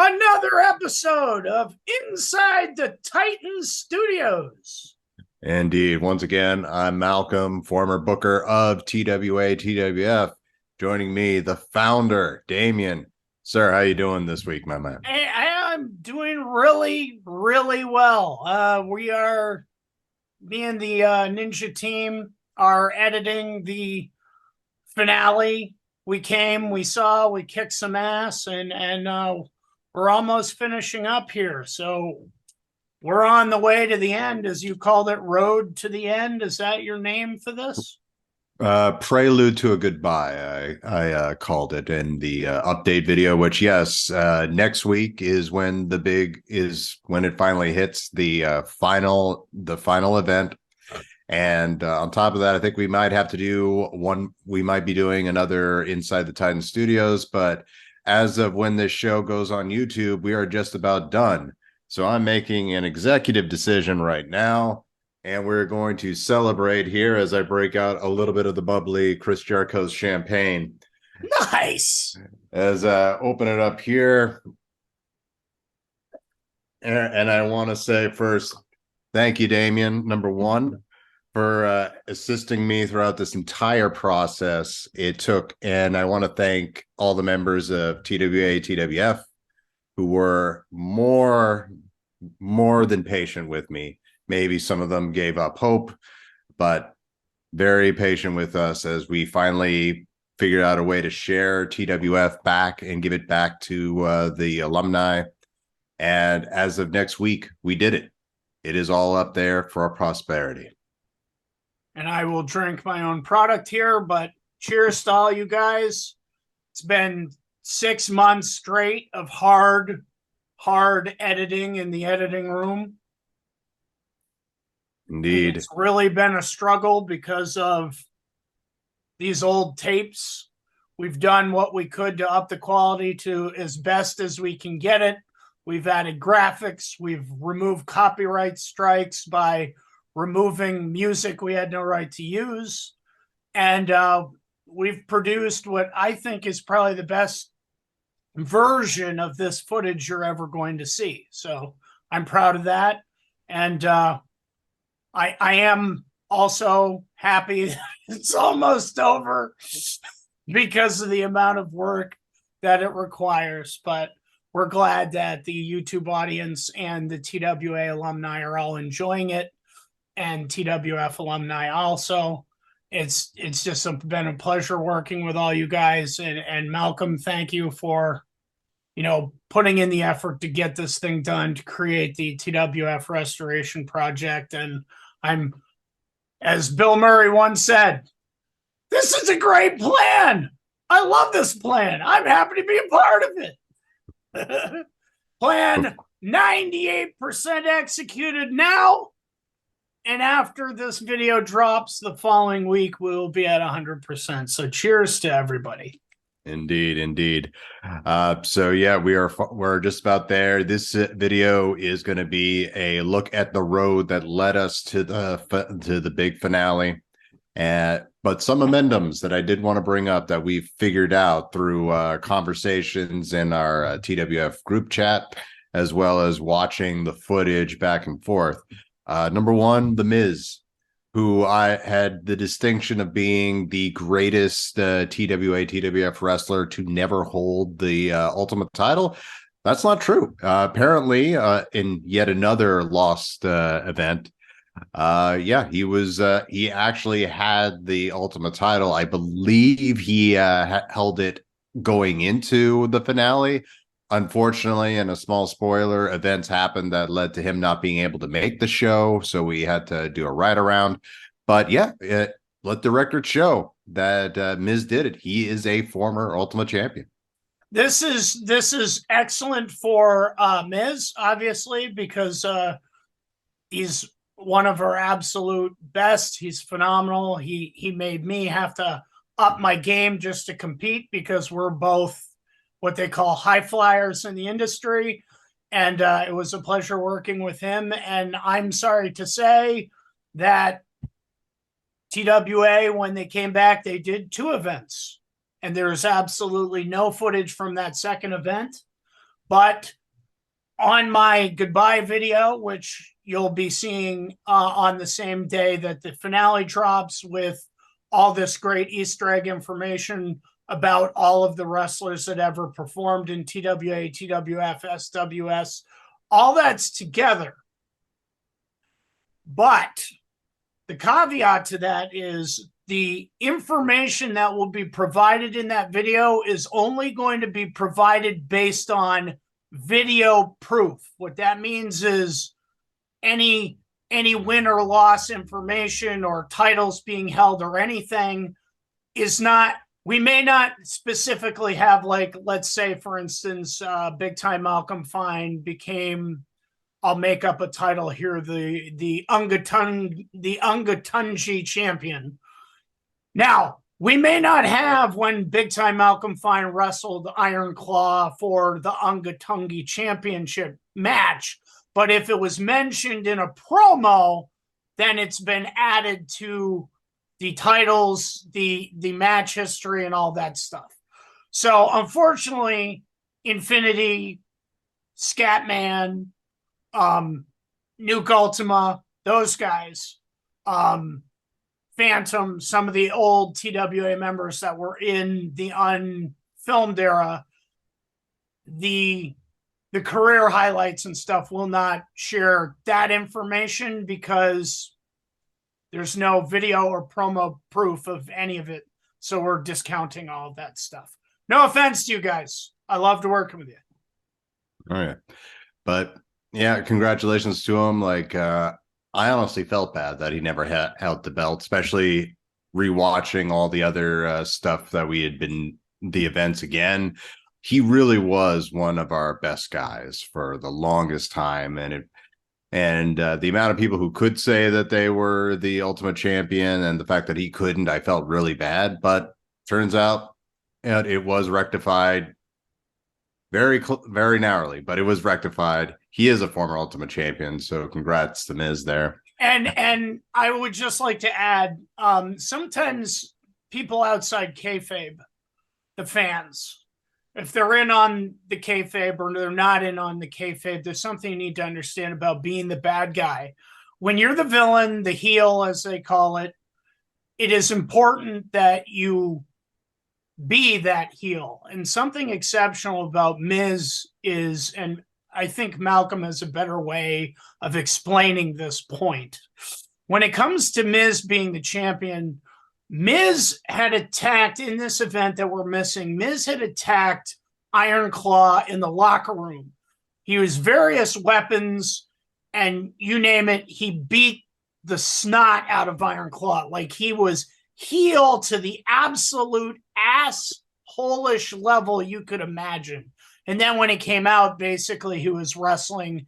Another episode of Inside the Titan Studios. Indeed. Once again, I'm Malcolm, former booker of TWA, TWF. Joining me, the founder, Damian. Sir, how you doing this week, my man? I'm doing really, really well. We are, me and the Ninja team are editing the finale. We came, we saw, we kicked some ass, and we're almost finishing up here. So we're on the way to the end, as you called it, Road to the End. Is that your name for this? Prelude to a Goodbye, I called it in the update video, which, yes, next week is when it finally hits the final event. And on top of that, I think we might have to do one. We might be doing another Inside the Titan Studios, but as of when this show goes on YouTube, we are just about done. So I'm making an executive decision right now, and we're going to celebrate here as I break out a little bit of the bubbly Chris Jericho's champagne. Nice. As open it up here. And I want to say first, thank you, Damian, number one, for assisting me throughout this entire process it took. And I want to thank all the members of TWA, TWF who were more than patient with me. Maybe some of them gave up hope, but very patient with us as we finally figured out a way to share TWF back and give it back to the alumni. And as of next week, we did it. It is all up there for our prosperity. And I will drink my own product here, but cheers to all you guys. It's been 6 months straight of hard editing in the editing room. Indeed. It's really been a struggle because of these old tapes. We've done what we could to up the quality to as best as we can get it. We've added graphics. We've removed copyright strikes by removing music we had no right to use. And we've produced what I think is probably the best version of this footage you're ever going to see. So I'm proud of that. And I am also happy that it's almost over because of the amount of work that it requires. But we're glad that the YouTube audience and the TWA alumni are all enjoying it, and TWF alumni also. It's just been a pleasure working with all you guys. And Malcolm, thank you for, putting in the effort to get this thing done, to create the TWF restoration project. And I'm, as Bill Murray once said, this is a great plan. I love this plan. I'm happy to be a part of it. Plan 98% executed now. And after this video drops the following week, we will be at 100%. So cheers to everybody. Indeed. So yeah, we're just about there. This video is going to be a look at the road that led us to the big finale. But some amendments that I did want to bring up that we figured out through conversations in our TWF group chat, as well as watching the footage back and forth. Number one, The Miz, who I had the distinction of being the greatest TWA, TWF wrestler to never hold the Ultimate title. That's not true. Apparently, in yet another lost event, he actually had the Ultimate title. I believe he held it going into the finale. Unfortunately, and a small spoiler, events happened that led to him not being able to make the show, so we had to do a ride around. But yeah, let the record show that Miz did it. He is a former Ultimate Champion. This is excellent for Miz, obviously, because he's one of our absolute best. He's phenomenal. He made me have to up my game just to compete, because we're both what they call high flyers in the industry. And it was a pleasure working with him. And I'm sorry to say that TWA, when they came back, they did 2 events. And there's absolutely no footage from that second event. But on my goodbye video, which you'll be seeing on the same day that the finale drops, with all this great Easter egg information about all of the wrestlers that ever performed in TWA, TWF, SWS, all that's together. But the caveat to that is the information that will be provided in that video is only going to be provided based on video proof. What that means is any win or loss information or titles being held or anything is not, we may not specifically have, like, let's say, for instance, Big Time Malcolm Fine became, I'll make up a title here, the Ungatunji champion. Now, we may not have when Big Time Malcolm Fine wrestled Iron Claw for the Ungatungi championship match, but if it was mentioned in a promo, then it's been added to the titles, the match history, and all that stuff. So, unfortunately, Infinity, Scatman, Nuke Ultima, those guys, Phantom, some of the old TWA members that were in the unfilmed era, the career highlights and stuff will not share that information because there's no video or promo proof of any of it. So we're discounting all of that stuff. No offense to you guys. I loved working with you. All right. But yeah, congratulations to him. Like, I honestly felt bad that he never held the belt, especially rewatching all the other stuff that we had been, the events again. He really was one of our best guys for the longest time. And the amount of people who could say that they were the ultimate champion and the fact that he couldn't, I felt really bad. But turns out it was rectified very narrowly, but it was rectified. He is a former Ultimate Champion, so congrats to Miz there. And I would just like to add, sometimes people outside kayfabe, the fans, if they're in on the kayfabe or they're not in on the kayfabe, there's something you need to understand about being the bad guy. When you're the villain, the heel, as they call it, it is important that you be that heel. And something exceptional about Miz is, and I think Malcolm has a better way of explaining this point. When it comes to Miz being the champion, Miz had attacked, in this event that we're missing, Miz had attacked Iron Claw in the locker room. He used various weapons, and you name it, he beat the snot out of Iron Claw. Like, he was heel to the absolute asshole-ish level you could imagine. And then when he came out, basically he was wrestling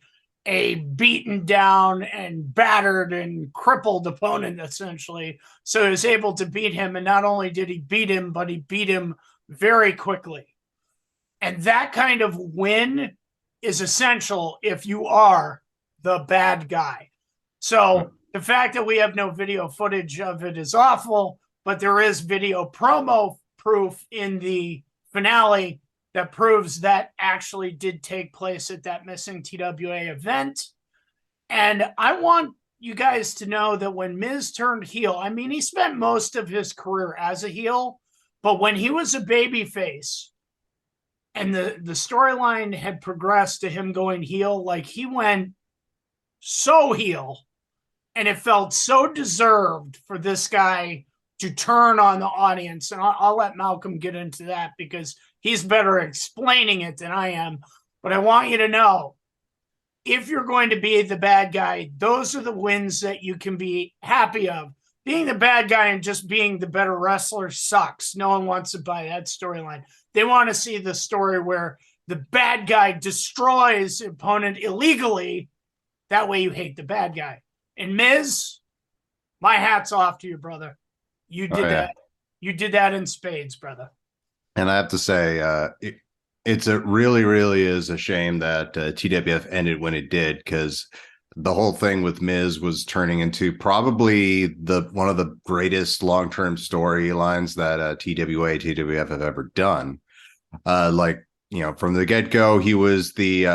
a beaten down and battered and crippled opponent, essentially. So he was able to beat him. And not only did he beat him, but he beat him very quickly. And that kind of win is essential if you are the bad guy. So the fact that we have no video footage of it is awful, but there is video promo proof in the finale that proves that actually did take place at that missing TWA event. And I want you guys to know that when Miz turned heel, I mean, he spent most of his career as a heel, but when he was a babyface and the storyline had progressed to him going heel, like, he went so heel, and it felt so deserved for this guy to turn on the audience. And I'll let Malcolm get into that because he's better at explaining it than I am. But I want you to know, if you're going to be the bad guy, those are the wins that you can be happy of. Being the bad guy and just being the better wrestler sucks. No one wants to buy that storyline. They want to see the story where the bad guy destroys the opponent illegally. That way you hate the bad guy. And Miz, my hat's off to you, brother. You did that. You did that in spades, brother. And I have to say, it's a really, really is a shame that TWF ended when it did, because the whole thing with Miz was turning into probably one of the greatest long-term storylines that TWA, TWF have ever done. Like, from the get-go, he was the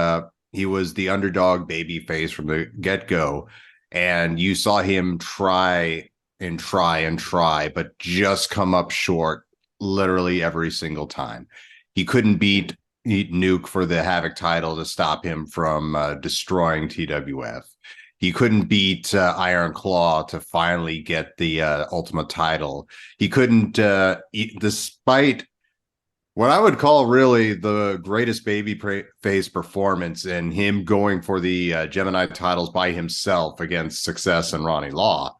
underdog baby face from the get-go, and you saw him try and try and try, but just come up short literally every single time. He couldn't beat Nuke for the Havoc title to stop him from destroying TWF. He couldn't beat Iron Claw to finally get the Ultimate title. He couldn't, despite what I would call really the greatest baby face performance, and him going for the Gemini titles by himself against Success and Ronnie Law,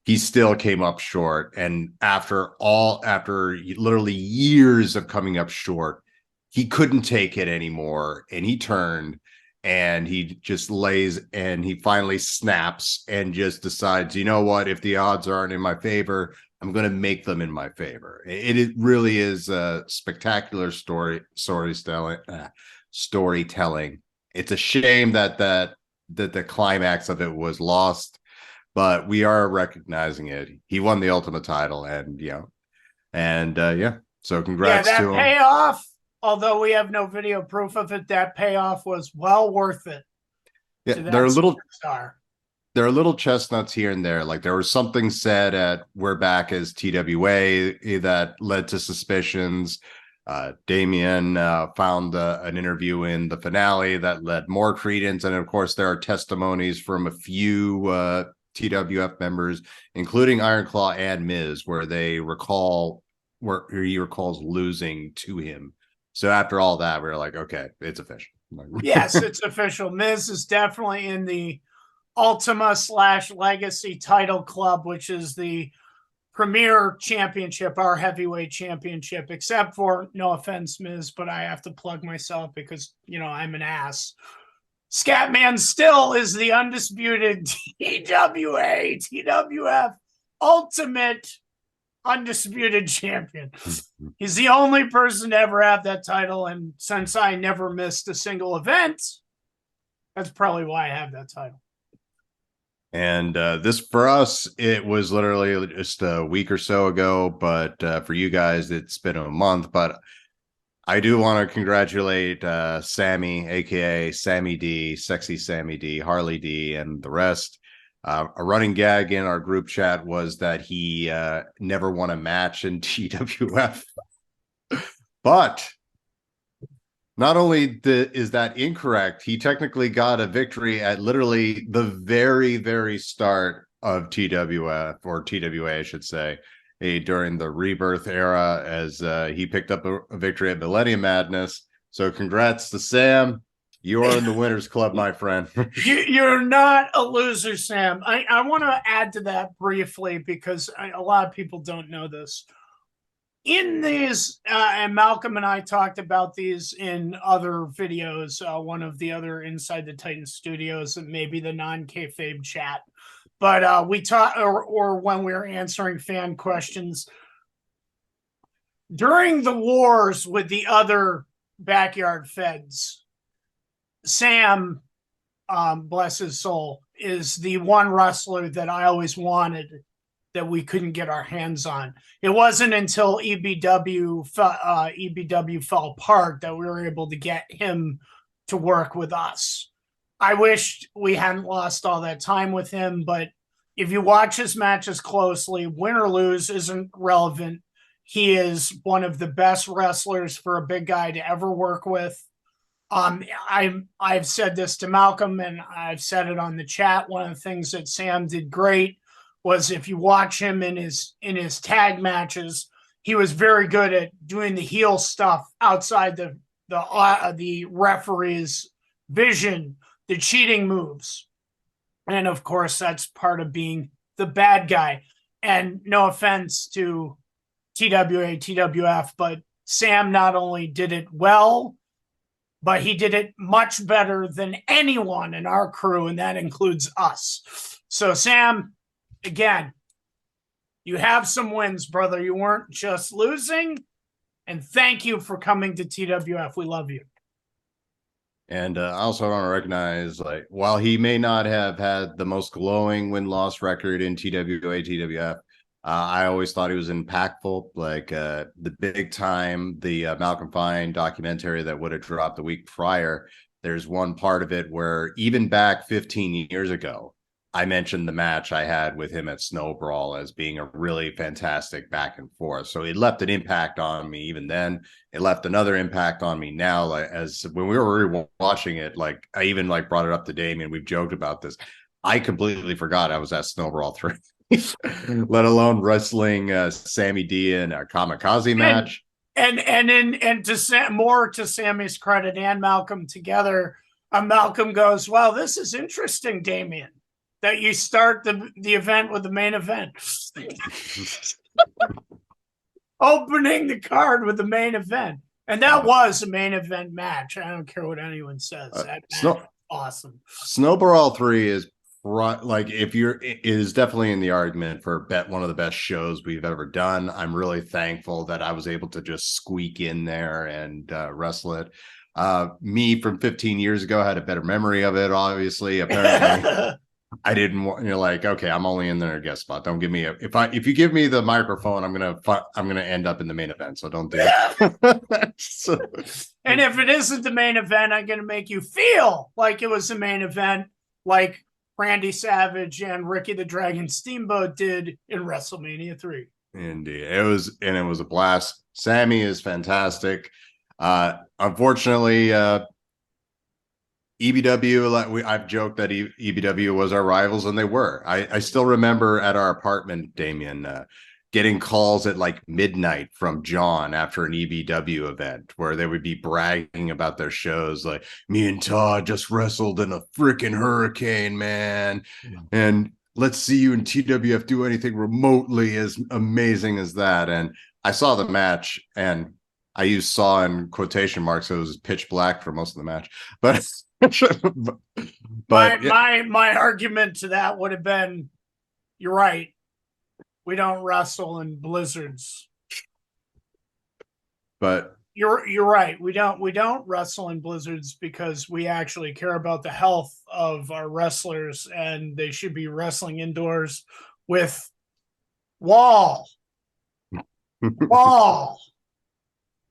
he still came up short. And after literally years of coming up short, he couldn't take it anymore. And he turned and he just lays, and he finally snaps and just decides, you know what, if the odds aren't in my favor, I'm going to make them in my favor. It really is a spectacular storytelling. It's a shame that the climax of it was lost, but we are recognizing it. He won the Ultimate title, and so congrats that to him. Payoff, although we have no video proof of it, that payoff was well worth it. Yeah, there are little chestnuts here and there. Like there was something said at We're Back as TWA that led to suspicions. Damian found an interview in the finale that led more credence. And of course, there are testimonies from a few TWF members, including Iron Claw and Miz, where he recalls losing to him. So after all that, we were like, okay, it's official. Yes, it's official. Miz is definitely in the Ultima / Legacy title club, which is the premier championship, our heavyweight championship, except for, no offense, Miz, but I have to plug myself because, I'm an ass. Scatman still is the undisputed TWF Ultimate undisputed champion. He's the only person to ever have that title, and since I never missed a single event, that's probably why I have that title. And this, for us, it was literally just a week or so ago, but for you guys, it's been a month. But I do want to congratulate Sammy, aka Sammy D, Sexy Sammy D, Harley D, and the rest. A running gag in our group chat was that he never won a match in TWF. But not only is that incorrect, he technically got a victory at literally the very, very start of TWF, or TWA, I should say, during the Rebirth era, as he picked up a victory at Millennium Madness. So congrats to Sam. You are in the winners club, my friend. You're not a loser, Sam. I want to add to that briefly because a lot of people don't know this. In these, and Malcolm and I talked about these in other videos, one of the other Inside the Titan Studios, and maybe the non-kayfabe chat. But we talked, or when we were answering fan questions, during the wars with the other backyard feds, Sam, bless his soul, is the one wrestler that I always wanted that we couldn't get our hands on. It wasn't until EBW fell apart that we were able to get him to work with us. I wished we hadn't lost all that time with him, but if you watch his matches closely, win or lose isn't relevant. He is one of the best wrestlers for a big guy to ever work with. I've said this to Malcolm, and I've said it on the chat. One of the things that Sam did great was, if you watch him in his tag matches, he was very good at doing the heel stuff outside the referee's vision, the cheating moves. And of course, that's part of being the bad guy. And no offense to TWA, TWF, but Sam not only did it well, but he did it much better than anyone in our crew, and that includes us. So, Sam, again, you have some wins, brother. You weren't just losing, and thank you for coming to TWF. We love you. And I also want to recognize, like, while he may not have had the most glowing win-loss record in TWA, TWF, I always thought he was impactful, like the big time, the Malcolm Fine documentary that would have dropped the week prior. There's one part of it where even back 15 years ago, I mentioned the match I had with him at Snow Brawl as being a really fantastic back and forth. So it left an impact on me even then. It left another impact on me now. Like, as when we were watching it, like I even like brought it up to Damian. We've joked about this. I completely forgot I was at Snow Brawl 3. Let alone wrestling Sammy D in a kamikaze match. And more to Sammy's credit and Malcolm together, Malcolm goes, "Well, this is interesting, Damian, that you start the event with the main event." Opening the card with the main event. And that was a main event match. I don't care what anyone says. That match was awesome. Snow Brawl 3 is like, if you're, it is definitely in the argument for one of the best shows we've ever done. I'm really thankful that I was able to just squeak in there and wrestle it. Me from 15 years ago had a better memory of it, obviously. Apparently I didn't want, like, okay, I'm only in there a guest spot. Don't give me if you give me the microphone, I'm gonna end up in the main event. So don't do it. So, and if it isn't the main event, I'm gonna make you feel like it was the main event, like Randy Savage and Ricky the Dragon Steamboat did in WrestleMania 3. Indeed. It was a blast. Sammy is fantastic. Unfortunately, EBW, like I've joked that EBW was our rivals, and they were. I still remember at our apartment, Damian, getting calls at like midnight from John after an EBW event where they would be bragging about their shows, like, "Me and Todd just wrestled in a freaking hurricane, man, and let's see you in TWF do anything remotely as amazing as that." And I saw the match, and I used "saw" in quotation marks, so it was pitch black for most of the match, but my argument to that would have been, you're right. We don't wrestle in blizzards. But you're right. We don't wrestle in blizzards because we actually care about the health of our wrestlers, and they should be wrestling indoors with wall,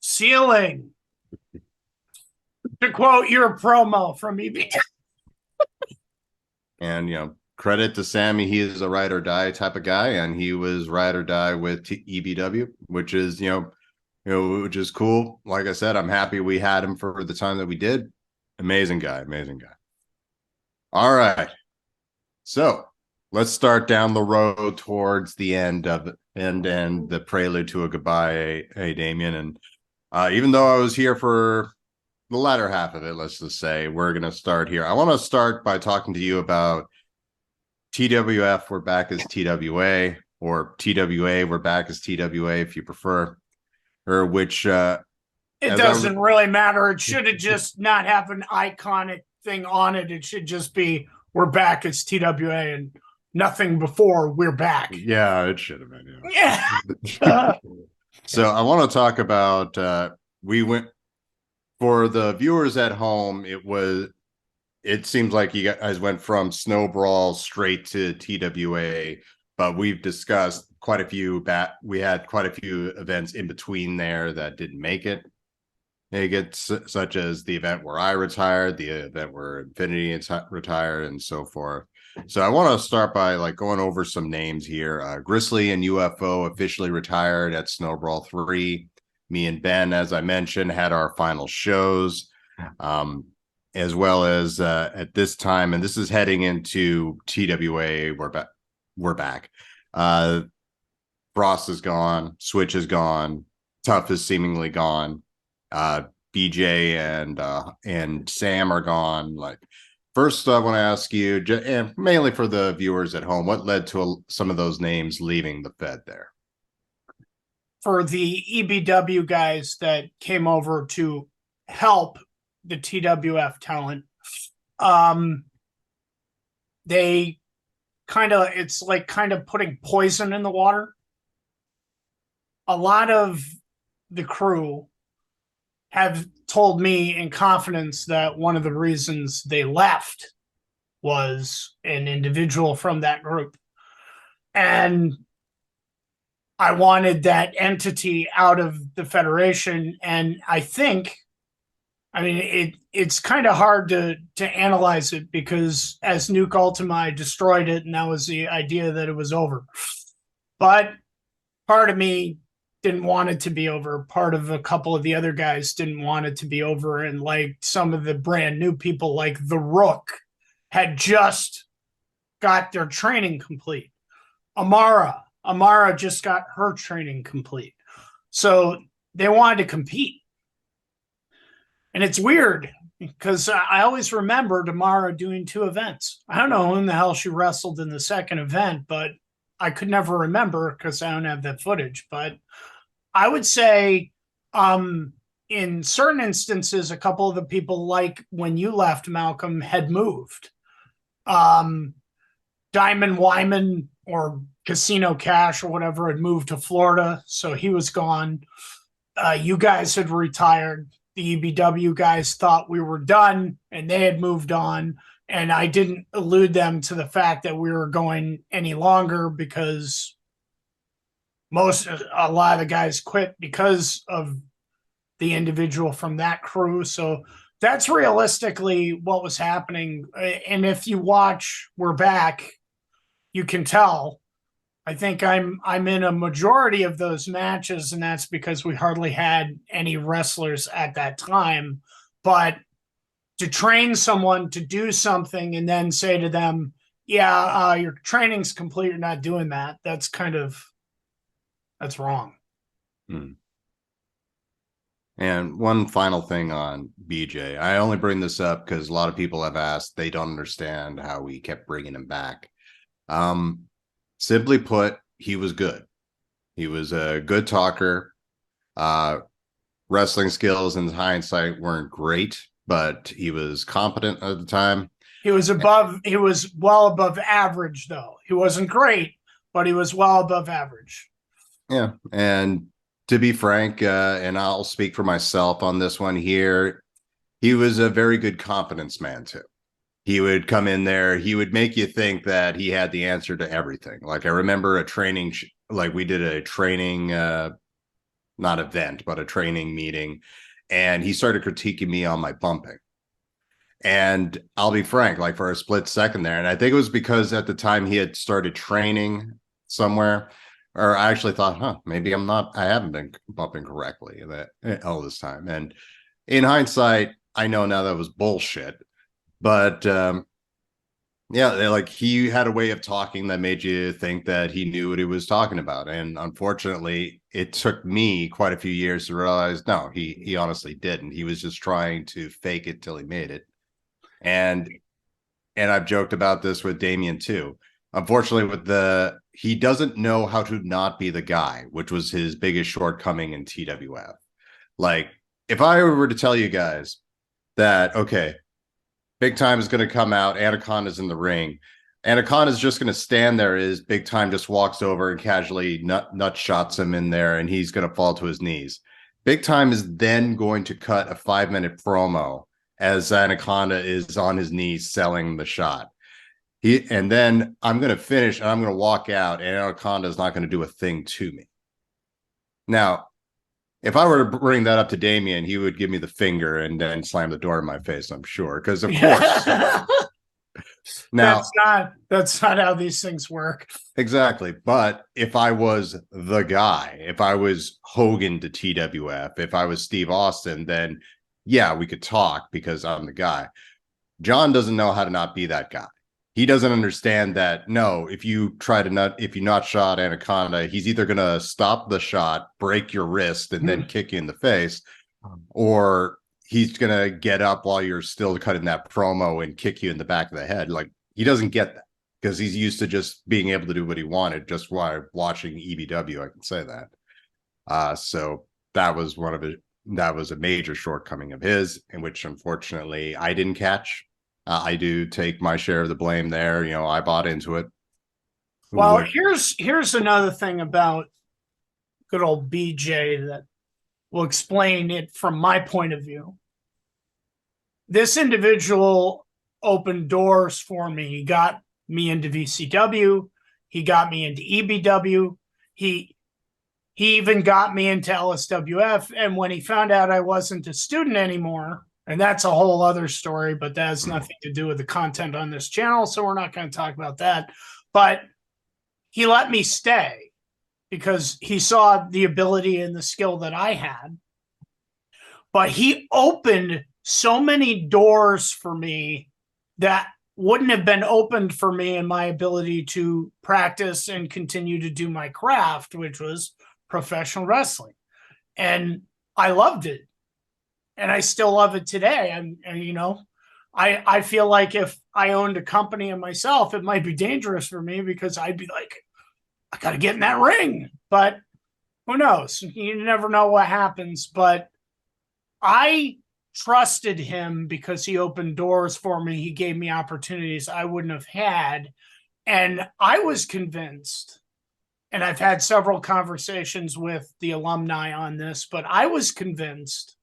ceiling. To quote your promo from EB. And credit to Sammy, he is a ride or die type of guy, and he was ride or die with EBW, which is which is cool. Like I said, I'm happy we had him for the time that we did. Amazing guy. All right, so let's start down the road towards the end of it, and the prelude to a goodbye, hey Damian. And even though I was here for the latter half of it, let's just say we're going to start here. I want to start by talking to you about TWF, we're back as TWA, or TWA, we're back as TWA, if you prefer, or which it doesn't really matter. It should have just not have an iconic thing on it. It should just be, we're back as TWA and nothing before we're back. Yeah, it should have been. Yeah. So I want to talk about, we went, for the viewers at home, it seems like you guys went from Snow Brawl straight to TWA, but we've discussed quite a few we had quite a few events in between there that didn't make it. Such as the event where I retired, the event where Infinity retired, and so forth. So I want to start by like going over some names here. Grizzly and UFO officially retired at Snow Brawl 3. Me and Ben, as I mentioned, had our final shows, as well as at this time, and this is heading into TWA. We're back. Frost is gone. Switch is gone. Tough is seemingly gone. BJ and Sam are gone. Like, first, I want to ask you, and mainly for the viewers at home, what led to some of those names leaving the Fed there? For the EBW guys that came over to help the TWF talent, they it's like kind of putting poison in the water. A lot of the crew have told me in confidence that one of the reasons they left was an individual from that group. And I wanted that entity out of the Federation. And it's kind of hard to analyze it because as Nuke Ultima, I destroyed it, and that was the idea that it was over. But part of me didn't want it to be over. Part of a couple of the other guys didn't want it to be over. And like some of the brand new people, like the Rook, had just got their training complete. Amara just got her training complete. So they wanted to compete. And it's weird because I always remembered Amara doing 2 events. I don't know when the hell she wrestled in the second event, but I could never remember because I don't have that footage. But I would say in certain instances, a couple of the people, like when you left, Malcolm, had moved. Diamond Wyman or Casino Cash or whatever had moved to Florida, so he was gone. You guys had retired. The EBW guys thought we were done, and they had moved on. And I didn't allude them to the fact that we were going any longer because a lot of the guys quit because of the individual from that crew. So that's realistically what was happening. And if you watch We're Back, you can tell. I think I'm in a majority of those matches, and that's because we hardly had any wrestlers at that time. But to train someone to do something and then say to them, yeah, your training's complete, you're not doing that, that's wrong. And one final thing on BJ. I only bring this up because a lot of people have asked. They don't understand how we kept bringing him back. Simply put, he was good. He was a good talker. Wrestling skills in hindsight weren't great, but he was competent at the time. He was well above average, though. He wasn't great, but he was well above average. Yeah. And to be frank, and I'll speak for myself on this one here, he was a very good confidence man, too. He would come in there. He would make you think that he had the answer to everything. Like I remember a training, like we did a training, not event, but a training meeting. And he started critiquing me on my bumping. And I'll be frank, like for a split second there. And I think it was because at the time he had started training somewhere, or I actually thought, maybe I haven't been bumping correctly all this time. And in hindsight, I know now that was bullshit. But yeah, like he had a way of talking that made you think that he knew what he was talking about. And unfortunately, it took me quite a few years to realize, no, he honestly didn't. He was just trying to fake it till he made it. And I've joked about this with Damian too. Unfortunately, he doesn't know how to not be the guy, which was his biggest shortcoming in TWF. Like, if I were to tell you guys that, okay, Big Time is going to come out, Anaconda's in the ring, Anaconda's just going to stand there as Big Time just walks over and casually nut shots him in there, and he's going to fall to his knees. Big Time is then going to cut a 5-minute promo as Anaconda is on his knees selling the shot. And then I'm going to finish and I'm going to walk out, and Anaconda is not going to do a thing to me. Now, if I were to bring that up to Damian, he would give me the finger and then slam the door in my face, I'm sure. Because of course. Now, that's not how these things work. Exactly. But if I was the guy, if I was Hogan to TWF, if I was Steve Austin, then yeah, we could talk because I'm the guy. John doesn't know how to not be that guy. He doesn't understand that, no, if you not shot Anaconda, he's either going to stop the shot, break your wrist, and then kick you in the face, or he's going to get up while you're still cutting that promo and kick you in the back of the head. Like, he doesn't get that because he's used to just being able to do what he wanted just while watching EBW. I can say that. So that was a major shortcoming of his, in which unfortunately I didn't catch. I do take my share of the blame there. You know, I bought into it. Well, here's another thing about good old BJ that will explain it from my point of view. This individual opened doors for me. He got me into VCW. He got me into EBW. He He even got me into LSWF. And when he found out I wasn't a student anymore, and that's a whole other story, but that has nothing to do with the content on this channel. So we're not going to talk about that. But he let me stay because he saw the ability and the skill that I had. But he opened so many doors for me that wouldn't have been opened for me in my ability to practice and continue to do my craft, which was professional wrestling. And I loved it. And I still love it today. And you know, I feel like if I owned a company and myself, it might be dangerous for me because I'd be like, I got to get in that ring. But who knows? You never know what happens. But I trusted him because he opened doors for me. He gave me opportunities I wouldn't have had. And I was convinced, and I've had several conversations with the alumni on this, but I was convinced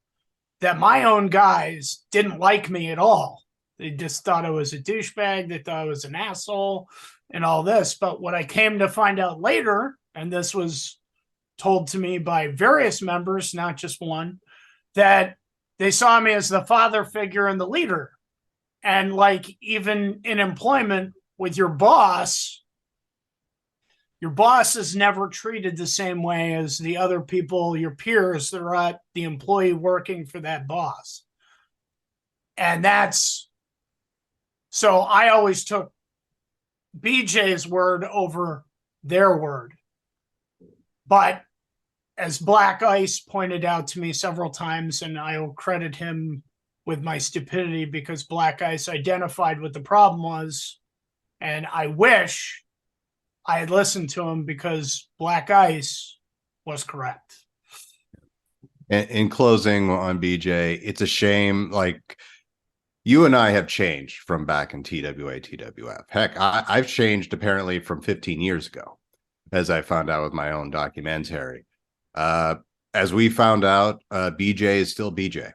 that my own guys didn't like me at all. They just thought I was a douchebag. They thought I was an asshole and all this. But what I came to find out later, and this was told to me by various members, not just one, that they saw me as the father figure and the leader. And like even in employment with your boss is never treated the same way as the other people, your peers that are at the employee working for that boss. And that's, so I always took BJ's word over their word. But as Black Ice pointed out to me several times, and I will credit him with my stupidity because Black Ice identified what the problem was, and I wish I had listened to him because Black Ice was correct. In closing on BJ, it's a shame. Like, you and I have changed from back in TWA, TWF. Heck, I've changed apparently from 15 years ago, as I found out with my own documentary. As we found out, BJ is still BJ.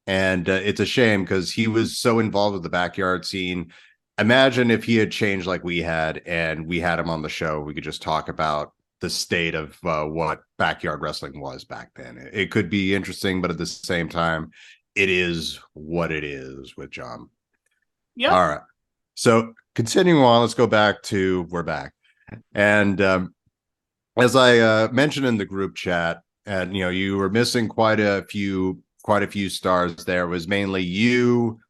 And it's a shame because he was so involved with the backyard scene. Imagine if he had changed like we had and we had him on the show. We could just talk about the state of what backyard wrestling was back then. It could be interesting, but at the same time, it is what it is with John. Yeah. All right. So continuing on, let's go back to we're back. And as I mentioned in the group chat, and you know, you were missing quite a few stars. There was mainly you,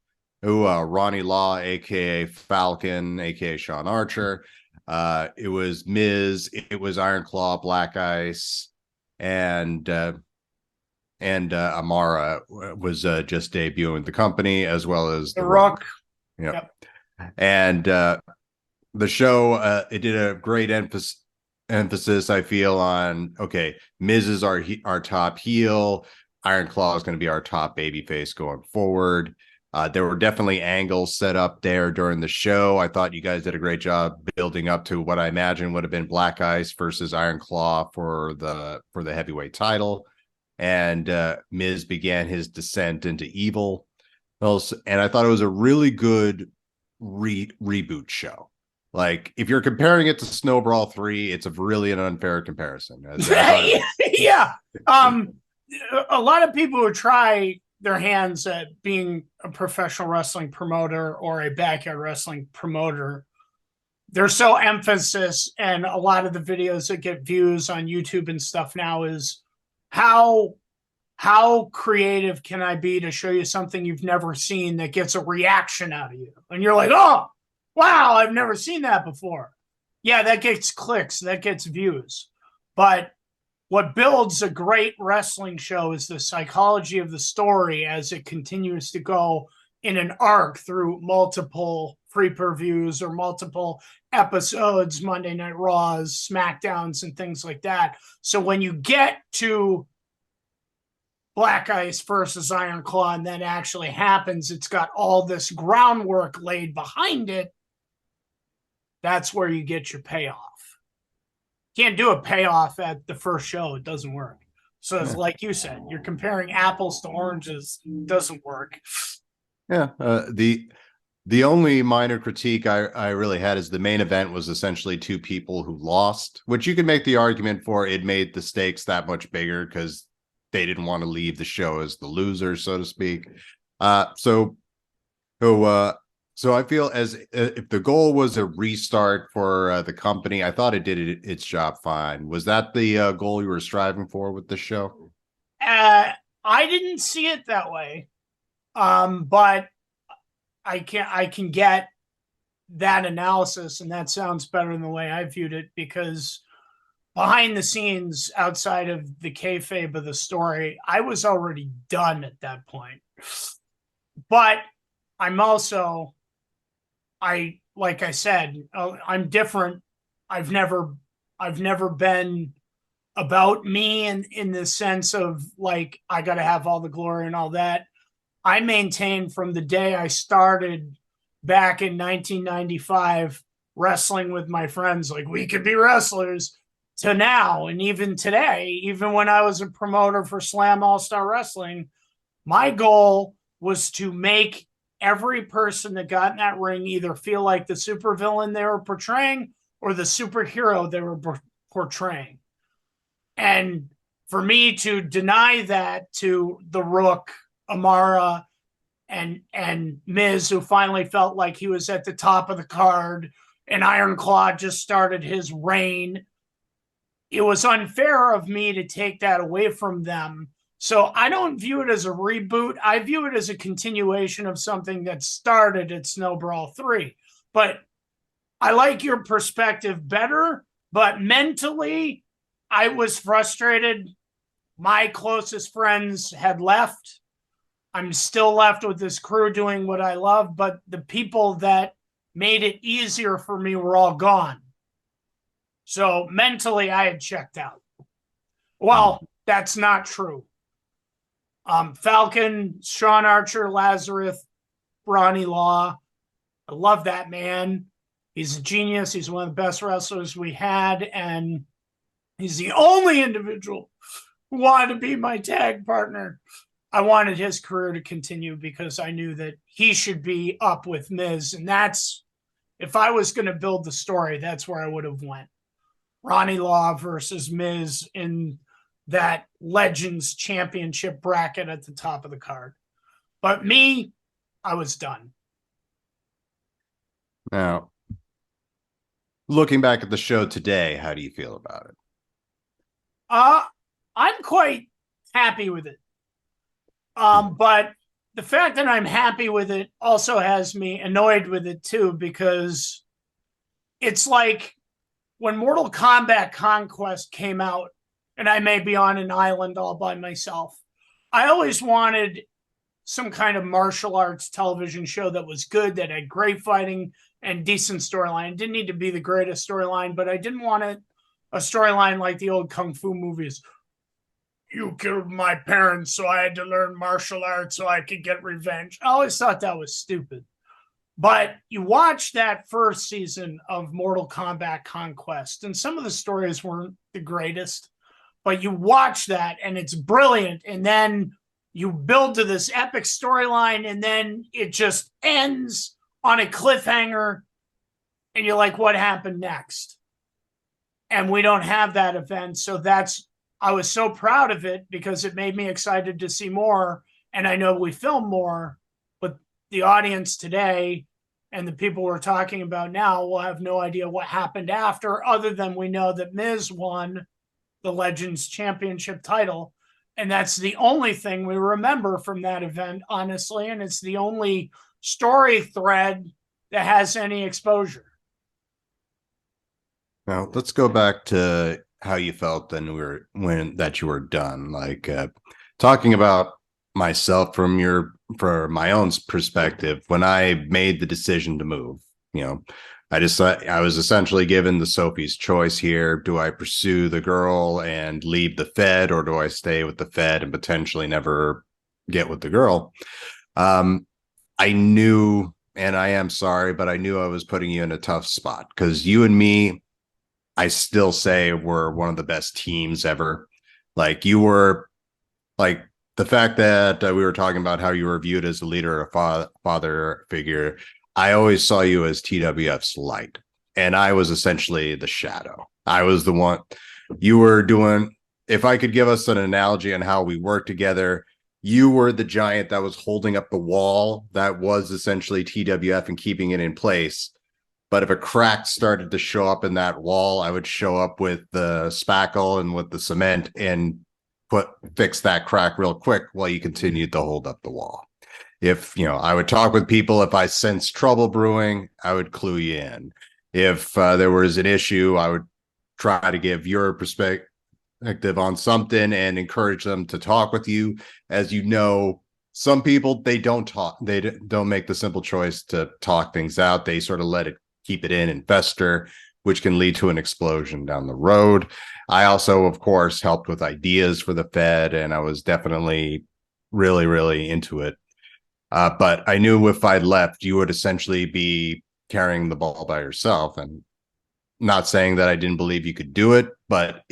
Ronnie Law, aka Falcon, aka Sean Archer. It was Miz, it was Iron Claw, Black Ice, and Amara was just debuting the company, as well as the Rock. Yep. And the show, it did a great emphasis, I feel, on, okay, Miz is our top heel. Iron Claw is going to be our top babyface going forward. There were definitely angles set up there during the show. I thought you guys did a great job building up to what I imagine would have been Black Ice versus Iron Claw for the heavyweight title. And Miz began his descent into evil. And I thought it was a really good reboot show. Like, if you're comparing it to Snow Brawl 3, it's really an unfair comparison. Yeah. A lot of people who try their hands at being a professional wrestling promoter or a backyard wrestling promoter, they're so emphasis, and a lot of the videos that get views on YouTube and stuff now is how creative can I be to show you something you've never seen that gets a reaction out of you? And you're like, oh, wow, I've never seen that before. Yeah, that gets clicks, that gets views. But what builds a great wrestling show is the psychology of the story as it continues to go in an arc through multiple free per-views or multiple episodes, Monday Night Raws, SmackDowns, and things like that. So when you get to Black Ice versus Iron Claw and that actually happens, it's got all this groundwork laid behind it. That's where you get your payoff. Can't do a payoff at the first show. It doesn't work. So it's like you said, you're comparing apples to oranges. It doesn't work. Yeah. The only minor critique I really had is the main event was essentially two people who lost, which you could make the argument for. It made the stakes that much bigger because they didn't want to leave the show as the loser, so to speak. So I feel as if the goal was a restart for the company, I thought it did its job fine. Was that the goal you were striving for with the show? I didn't see it that way, but I can get that analysis, and that sounds better than the way I viewed it, because behind the scenes, outside of the kayfabe of the story, I was already done at that point. But I'm also, like I said, I'm different. I've never been about me in the sense of like I got to have all the glory and all that. I maintain from the day I started back in 1995 wrestling with my friends, like we could be wrestlers, to now. And even today, even when I was a promoter for Slam All-Star Wrestling, my goal was to make every person that got in that ring either feel like the supervillain they were portraying or the superhero they were portraying. And for me to deny that to the Rook, Amara, and Miz, who finally felt like he was at the top of the card, and Iron Claw just started his reign, it was unfair of me to take that away from them. So I don't view it as a reboot. I view it as a continuation of something that started at Snow Brawl 3. But I like your perspective better, but mentally, I was frustrated. My closest friends had left. I'm still left with this crew doing what I love, but the people that made it easier for me were all gone. So mentally, I had checked out. Well, that's not true. Falcon, Sean Archer, Lazarus, Ronnie Law. I love that man. He's a genius. He's one of the best wrestlers we had, and he's the only individual who wanted to be my tag partner. I wanted his career to continue because I knew that he should be up with Miz, and that's, if I was going to build the story, that's where I would have went. Ronnie Law versus Miz in that Legends Championship bracket at the top of the card. But me, I was done. Now, looking back at the show today, how do you feel about it? I'm quite happy with it. But the fact that I'm happy with it also has me annoyed with it too, because it's like when Mortal Kombat Conquest came out, and I may be on an island all by myself, I always wanted some kind of martial arts television show that was good, that had great fighting and decent storyline. It didn't need to be the greatest storyline, but I didn't want a storyline like the old Kung Fu movies. You killed my parents, so I had to learn martial arts so I could get revenge. I always thought that was stupid. But you watch that first season of Mortal Kombat Conquest, and some of the stories weren't the greatest, but you watch that and it's brilliant. And then you build to this epic storyline, and then it just ends on a cliffhanger. And you're like, what happened next? And we don't have that event. So I was so proud of it because it made me excited to see more. And I know we film more, but the audience today and the people we're talking about now will have no idea what happened after, other than we know that Miz won the Legends Championship title. And that's the only thing we remember from that event, honestly. And it's the only story thread that has any exposure. Now, let's go back to how you felt when you were done. Like talking about myself from my own perspective, when I made the decision to move, I was essentially given the Sophie's choice here. Do I pursue the girl and leave the Fed, or do I stay with the Fed and potentially never get with the girl? I knew, and I am sorry, but I knew I was putting you in a tough spot, because you and me, I still say, we're one of the best teams ever. Like, you were, like, the fact that we were talking about how you were viewed as a leader, a father figure, I always saw you as TWF's light, and I was essentially the shadow. I was the one you were doing. If I could give us an analogy on how we worked together, you were the giant that was holding up the wall that was essentially TWF and keeping it in place. But if a crack started to show up in that wall, I would show up with the spackle and with the cement and fix that crack real quick while you continued to hold up the wall. If, I would talk with people. If I sensed trouble brewing, I would clue you in. If there was an issue, I would try to give your perspective on something and encourage them to talk with you. As you know, some people, they don't talk. They don't make the simple choice to talk things out. They sort of keep it in and fester, which can lead to an explosion down the road. I also, of course, helped with ideas for the Fed, and I was definitely really, really into it. But I knew if I left, you would essentially be carrying the ball by yourself. And not saying that I didn't believe you could do it, but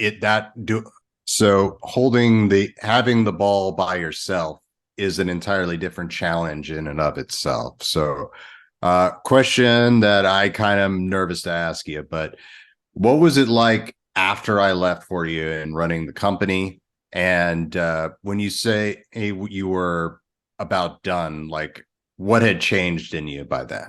so having the ball by yourself is an entirely different challenge in and of itself. So question that I kind of am nervous to ask you, but what was it like after I left for you and running the company? And when you say, hey, you were about done, like what had changed in you by then?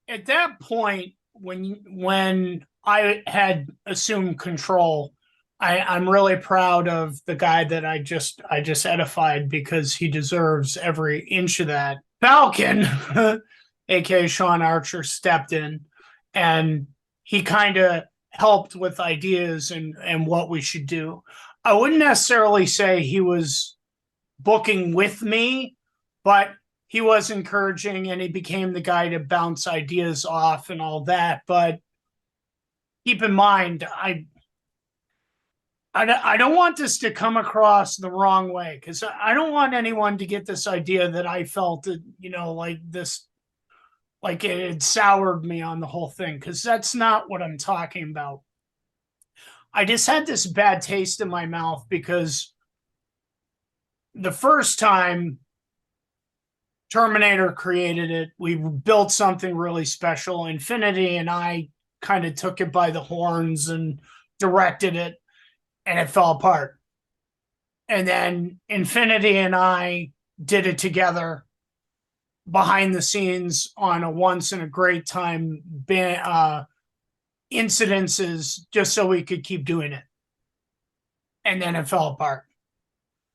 At that point, when I had assumed control, I'm really proud of the guy that I just edified, because he deserves every inch of that. Falcon, aka Sean Archer, stepped in, and he kind of helped with ideas and what we should do. I wouldn't necessarily say he was booking with me, but he was encouraging, and he became the guy to bounce ideas off and all that. But keep in mind, I don't want this to come across the wrong way, because I don't want anyone to get this idea that I felt that, like this, like it had soured me on the whole thing, because that's not what I'm talking about. I just had this bad taste in my mouth, because the first time Terminator created it, we built something really special. Infinity and I kind of took it by the horns and directed it, and it fell apart. And then Infinity and I did it together behind the scenes on a once in a great time incidences, just so we could keep doing it. And then it fell apart.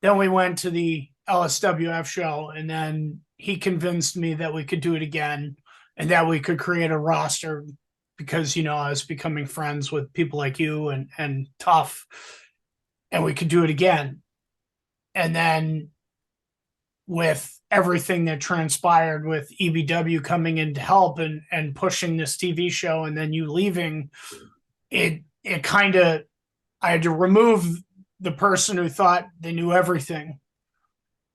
Then we went to the LSWF show, and then he convinced me that we could do it again and that we could create a roster, because, I was becoming friends with people like you and Tough, and we could do it again. And then with everything that transpired with EBW coming in to help and pushing this TV show, and then you leaving, it kind of, I had to remove the person who thought they knew everything.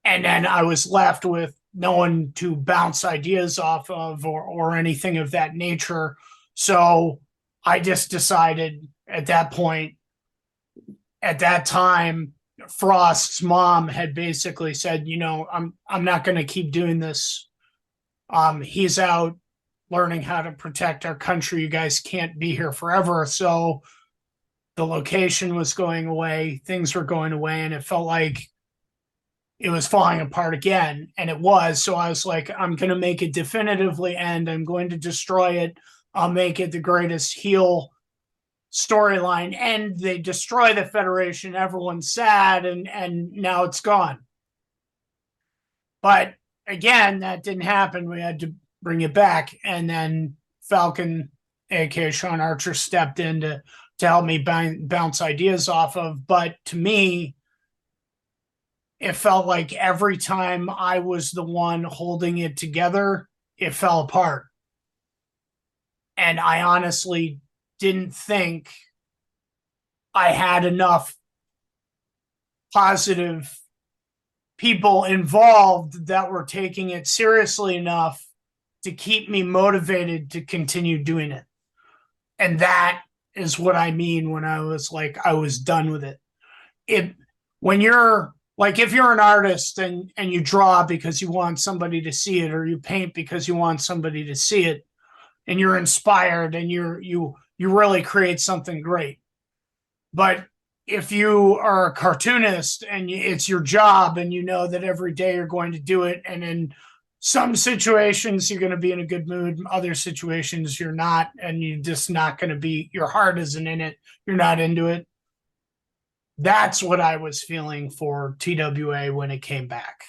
And then I was left with no one to bounce ideas off of or anything of that nature. So I just decided at that point, at that time, Frost's mom had basically said, I'm not going to keep doing this. He's out learning how to protect our country. You guys can't be here forever. So the location was going away, things were going away, and it felt like it was falling apart again. And it was. So I was like, I'm going to make it definitively end. I'm going to destroy it. I'll make it the greatest heel storyline. And they destroy the Federation. Everyone's sad, and now it's gone. But again, that didn't happen. We had to bring it back. And then Falcon, aka Sean Archer, stepped in to help me bounce ideas off of. But to me, it felt like every time I was the one holding it together, it fell apart. And I honestly didn't think I had enough positive people involved that were taking it seriously enough to keep me motivated to continue doing it. And that is what I mean when I was like, I was done with it. When you're like if you're an artist and you draw because you want somebody to see it, or you paint because you want somebody to see it, and you're inspired and you really create something great. But if you are a cartoonist and it's your job and you know that every day you're going to do it, and in some situations you're going to be in a good mood, other situations you're not, and you're just not going to be, your heart isn't in it, you're not into it. That's what I was feeling for TWA when it came back.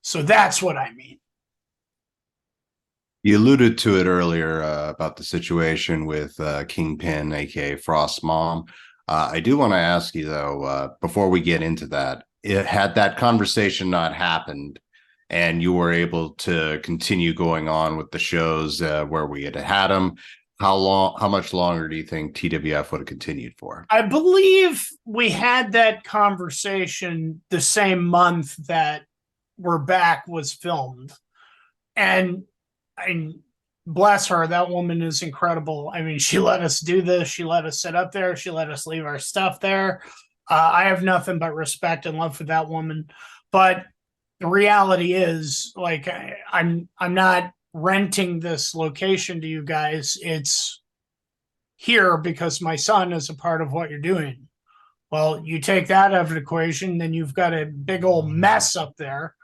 So that's what I mean. You alluded to it earlier about the situation with Kingpin, aka Frost's mom. I do want to ask you though, before we get into that, had that conversation not happened, and you were able to continue going on with the shows where we had them, how much longer do you think TWF would have continued for? I believe we had that conversation the same month that We're Back was filmed. And bless her, that woman is incredible. I mean, she let us do this. She let us sit up there. She let us leave our stuff there. I have nothing but respect and love for that woman. But the reality is, like, I'm not renting this location to you guys. It's here because my son is a part of what you're doing. Well, you take that out of the equation, then you've got a big old mess up there.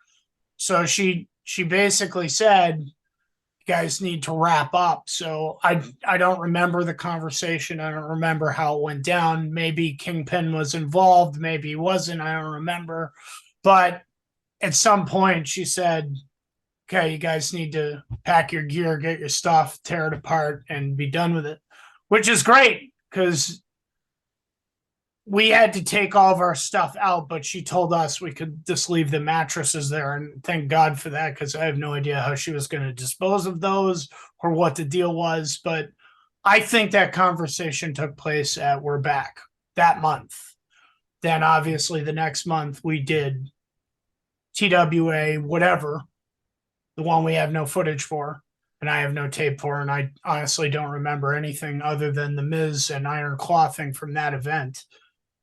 So she basically said, you guys need to wrap up. So I don't remember the conversation. I don't remember how it went down. Maybe Kingpin was involved, maybe he wasn't. I don't remember. But at some point she said, okay, you guys need to pack your gear, get your stuff, tear it apart, and be done with it, which is great because we had to take all of our stuff out, but she told us we could just leave the mattresses there. And thank God for that, because I have no idea how she was going to dispose of those or what the deal was. But I think that conversation took place at We're Back that month. Then obviously the next month we did TWA, whatever, the one we have no footage for and I have no tape for. And I honestly don't remember anything other than the Miz and Iron Claw thing from that event.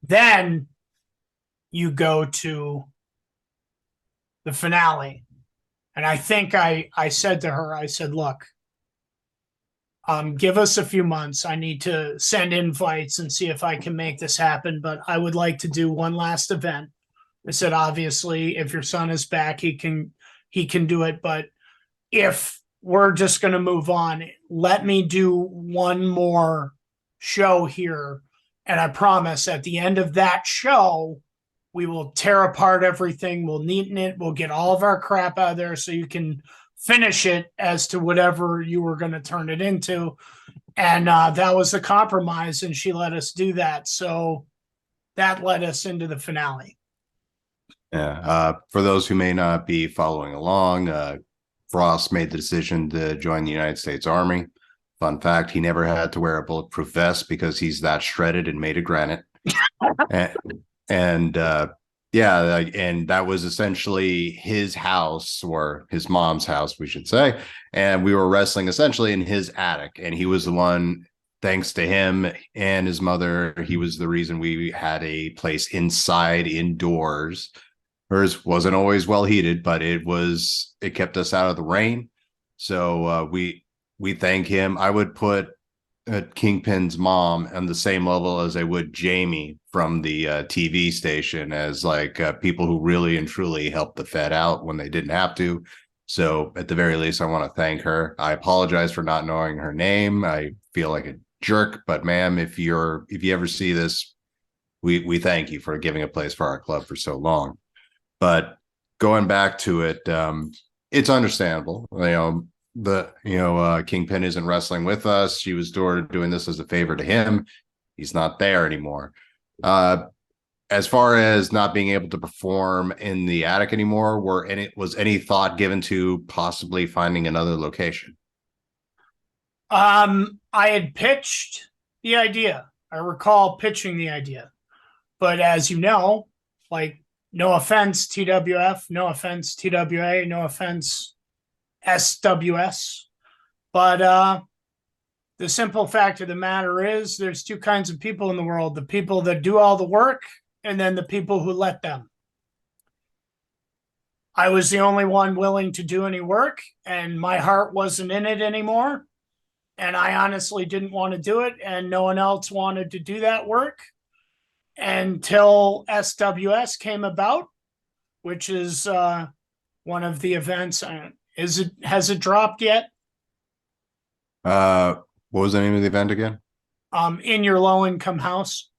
Then you go to the finale. And I think I said to her, I said, look, give us a few months. I need to send invites and see if I can make this happen. But I would like to do one last event. I said, obviously, if your son is back, he can do it. But if we're just going to move on, let me do one more show here. And I promise at the end of that show, we will tear apart everything. We'll neaten it. We'll get all of our crap out of there so you can finish it as to whatever you were going to turn it into. And that was a compromise, and she let us do that. So that led us into the finale. Yeah. For those who may not be following along, Frost made the decision to join the United States Army. Fun fact, he never had to wear a bulletproof vest because he's that shredded and made of granite. and that was essentially his house, or his mom's house, we should say. And we were wrestling essentially in his attic. And he was the one, thanks to him and his mother, he was the reason we had a place inside, indoors. Hers wasn't always well heated, but it kept us out of the rain. So we thank him. I would put Kingpin's mom on the same level as I would Jamie from the TV station, as like people who really and truly helped the Fed out when they didn't have to. So at the very least, I want to thank her. I apologize for not knowing her name. I feel like a jerk, but ma'am, if you ever see this, we thank you for giving a place for our club for so long. But going back to it, it's understandable. Kingpin isn't wrestling with us. She was doing this as a favor to him. He's not there anymore. As far as not being able to perform in the attic anymore, was any thought given to possibly finding another location? I had pitched the idea. I recall pitching the idea. But as you know, like, no offense, TWF, no offense, TWA, no offense, SWS. But the simple fact of the matter is there's two kinds of people in the world: the people that do all the work and then the people who let them. I was the only one willing to do any work, and my heart wasn't in it anymore. And I honestly didn't want to do it, and no one else wanted to do that work until SWS came about, which is one of the events. Has it dropped yet? What was the name of the event again? In your low income house.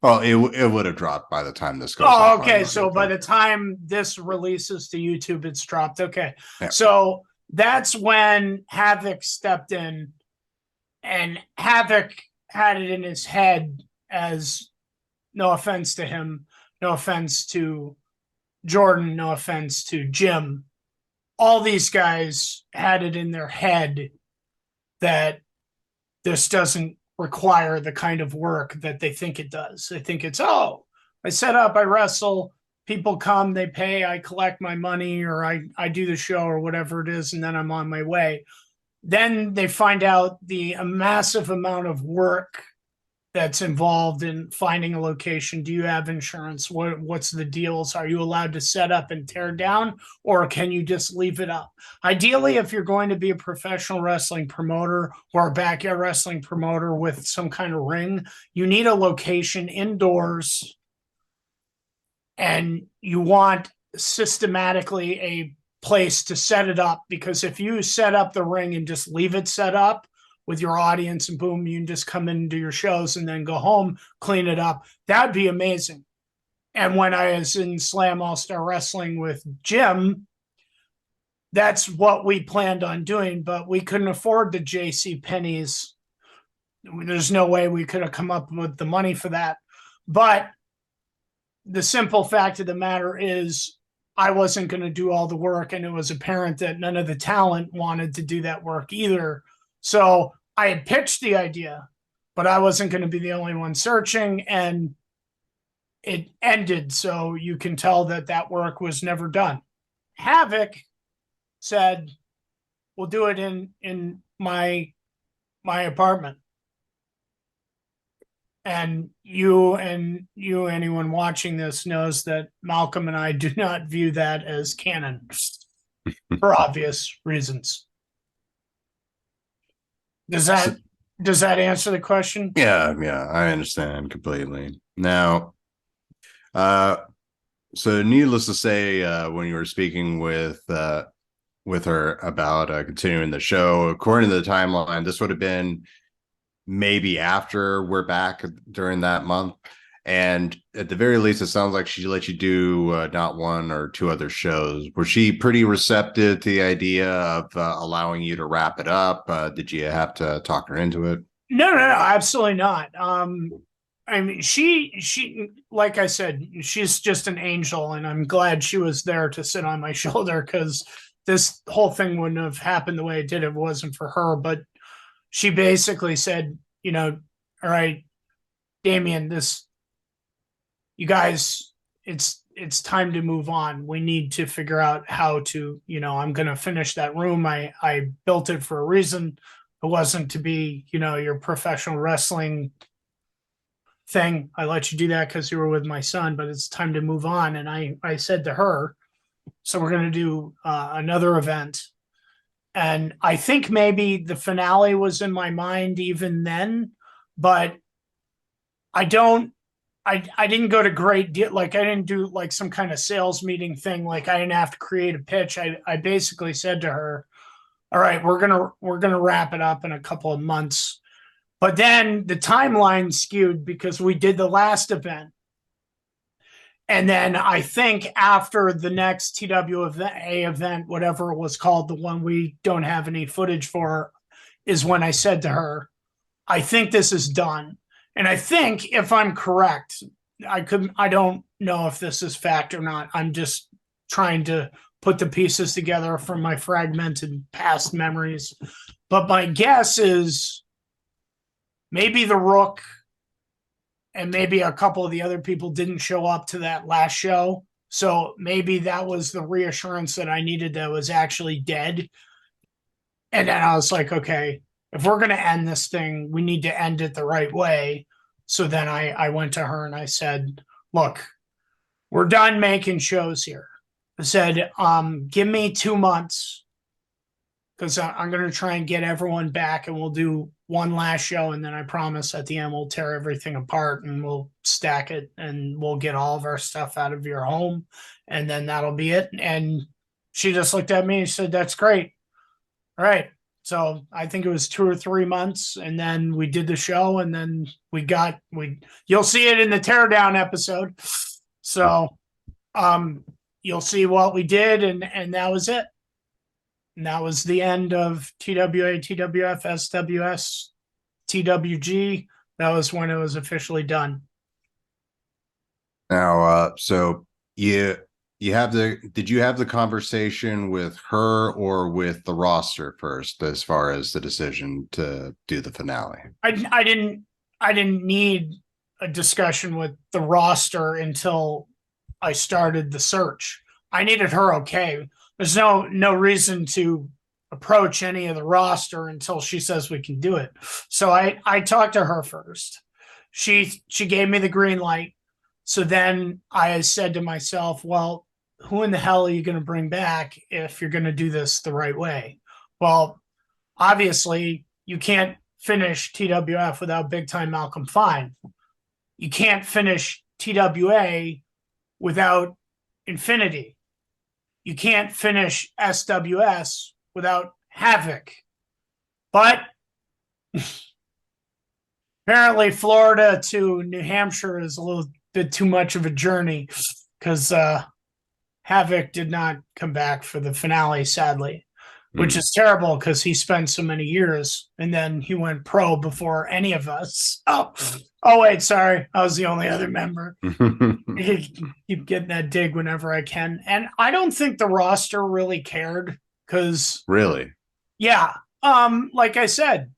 Well, it would have dropped by the time this goes Oh, up. okay. So by the time this releases to YouTube, it's dropped. Okay. Yeah. So that's when Havoc stepped in, and Havoc had it in his head as, no offense to him, no offense to Jordan, no offense to Jim, all these guys had it in their head that this doesn't require the kind of work that they think it does. They think it's, oh, I set up, I wrestle, people come, they pay, I collect my money, or I do the show or whatever it is, and then I'm on my way. Then they find out the massive amount of work that's involved in finding a location. Do you have insurance? What's the deals? Are you allowed to set up and tear down, or can you just leave it up? Ideally, if you're going to be a professional wrestling promoter or a backyard wrestling promoter with some kind of ring, you need a location indoors, and you want systematically a place to set it up, because if you set up the ring and just leave it set up with your audience and boom, you can just come in and do your shows and then go home, clean it up, that'd be amazing. And when I was in Slam All-Star Wrestling with Jim, that's what we planned on doing, but we couldn't afford the JC Penney's. There's no way we could have come up with the money for that. But the simple fact of the matter is, I wasn't going to do all the work, and it was apparent that none of the talent wanted to do that work either. So I had pitched the idea, but I wasn't going to be the only one searching, and it ended. So you can tell that that work was never done. Havoc said, we'll do it in my apartment. And anyone watching this knows that Malcolm and I do not view that as canon for obvious reasons. Does that answer the question? Yeah, I understand completely. Now, so needless to say, when you were speaking with her about continuing the show, according to the timeline, this would have been maybe after we're back during that month. And at the very least, it sounds like she let you do not one or two other shows. Was she pretty receptive to the idea of allowing you to wrap it up? Did you have to talk her into it? No, absolutely not. I mean, she, like I said, she's just an angel, and I'm glad she was there to sit on my shoulder, because this whole thing wouldn't have happened the way it did if it wasn't for her. But she basically said, all right, Damian, you guys, it's time to move on. We need to figure out how to, I'm going to finish that room. I built it for a reason. It wasn't to be, your professional wrestling thing. I let you do that because you were with my son, but it's time to move on. And I said to her, so we're going to do another event. And I think maybe the finale was in my mind even then, but I didn't go to great deal. Like, I didn't do like some kind of sales meeting thing. Like, I didn't have to create a pitch. I basically said to her, all right, we're going to wrap it up in a couple of months. But then the timeline skewed because we did the last event. And then I think after the next TWA event, whatever it was called, the one we don't have any footage for, is when I said to her, I think this is done. And I think, if I'm correct, I don't know if this is fact or not. I'm just trying to put the pieces together from my fragmented past memories. But my guess is maybe the Rook and maybe a couple of the other people didn't show up to that last show. So maybe that was the reassurance that I needed, that was actually dead. And then I was like, okay, if we're going to end this thing, we need to end it the right way. So then I went to her and I said, look, we're done making shows here. I said, give me 2 months because I'm going to try and get everyone back and we'll do one last show. And then I promise at the end, we'll tear everything apart and we'll stack it and we'll get all of our stuff out of your home. And then that'll be it. And she just looked at me and said, that's great. All right. So I think it was 2 or 3 months. And then we did the show and then you'll see it in the teardown episode. So, you'll see what we did. And that was it. And that was the end of TWA, TWF, SWS, TWG. That was when it was officially done. Now, so did you have the conversation with her or with the roster first, as far as the decision to do the finale? I didn't need a discussion with the roster until I started the search. I needed her okay. There's no reason to approach any of the roster until she says we can do it. So I talked to her first. She gave me the green light. So then I said to myself, well, who in the hell are you going to bring back if you're going to do this the right way? Well, obviously you can't finish TWF without big time Malcolm Fine. You can't finish TWA without Infinity. You can't finish SWS without Havoc. But apparently Florida to New Hampshire is a little bit too much of a journey because Havoc did not come back for the finale, sadly, which is terrible because he spent so many years and then he went pro before any of us. Oh wait, sorry. I was the only other member. I keep getting that dig whenever I can. And I don't think the roster really cared because Really? yeah, like I said,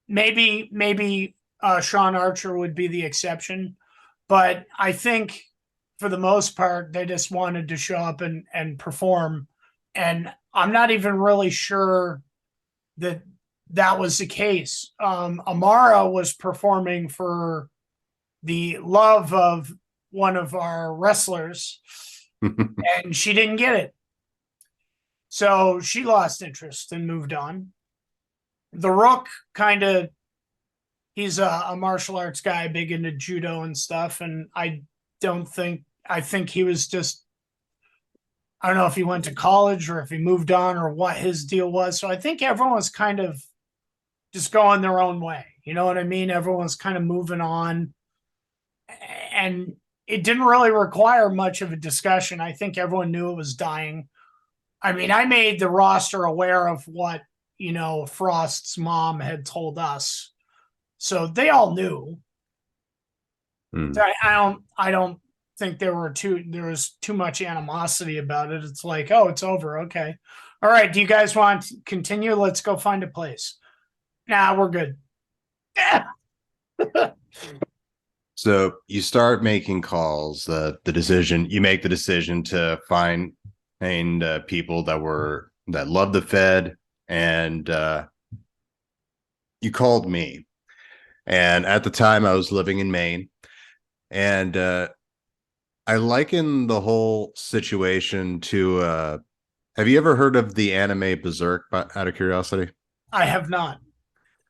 maybe Sean Archer would be the exception, but I think for the most part they just wanted to show up and perform, and I'm not even really sure that was the case. Amara was performing for the love of one of our wrestlers, and she didn't get it. So she lost interest and moved on. The Rook he's a martial arts guy, big into judo and stuff. And I think he was just, I don't know if he went to college or if he moved on or what his deal was. So I think everyone was kind of just going their own way. You know what I mean? Everyone's kind of moving on. And it didn't really require much of a discussion. I think everyone knew it was dying. I mean, I made the roster aware of what, Frost's mom had told us. So they all knew. So I don't think there was too much animosity about it. It's like, oh, it's over. Okay. All right. Do you guys want to continue? Let's go find a place. Nah, we're good. So you start making calls. You make the decision to find people that love the Fed, and you called me. And at the time, I was living in Maine, and I liken the whole situation to. Have you ever heard of the anime Berserk? Out of curiosity, I have not.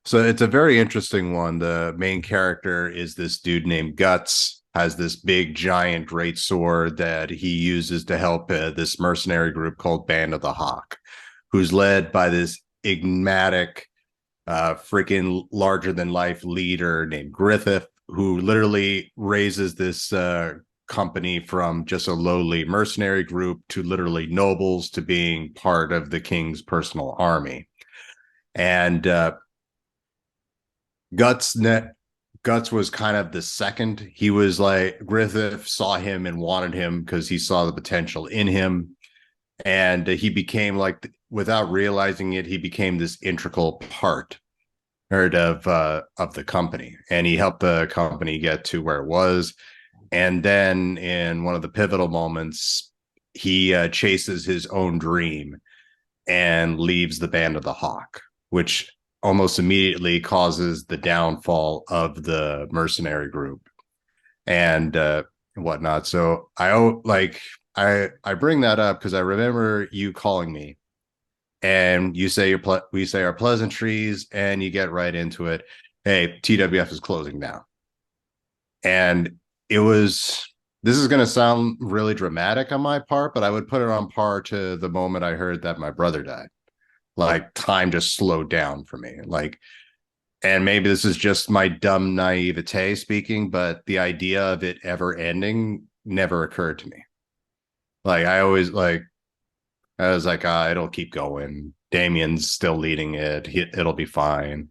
So it's a very interesting one. The main character is this dude named Guts, has this big giant great sword that he uses to help this mercenary group called Band of the Hawk, who's led by this enigmatic, freaking larger than life leader named Griffith, who literally raises this company from just a lowly mercenary group to literally nobles to being part of the king's personal army. And Guts was kind of the second. He was like, Griffith saw him and wanted him because he saw the potential in him. And he became like, without realizing it, he became this integral part of the company. And he helped the company get to where it was. And then in one of the pivotal moments, he chases his own dream and leaves the Band of the Hawk, which almost immediately causes the downfall of the mercenary group and whatnot. So I I bring that up because I remember you calling me and you say we say our pleasantries and you get right into it. Hey, TWF is closing down. And it was, this is going to sound really dramatic on my part, but I would put it on par to the moment I heard that my brother died. Like time just slowed down for me. Like, and maybe this is just my dumb naivete speaking, but the idea of it ever ending never occurred to me. Like I always like, I was like, it'll keep going. Damian's still leading it. It'll be fine.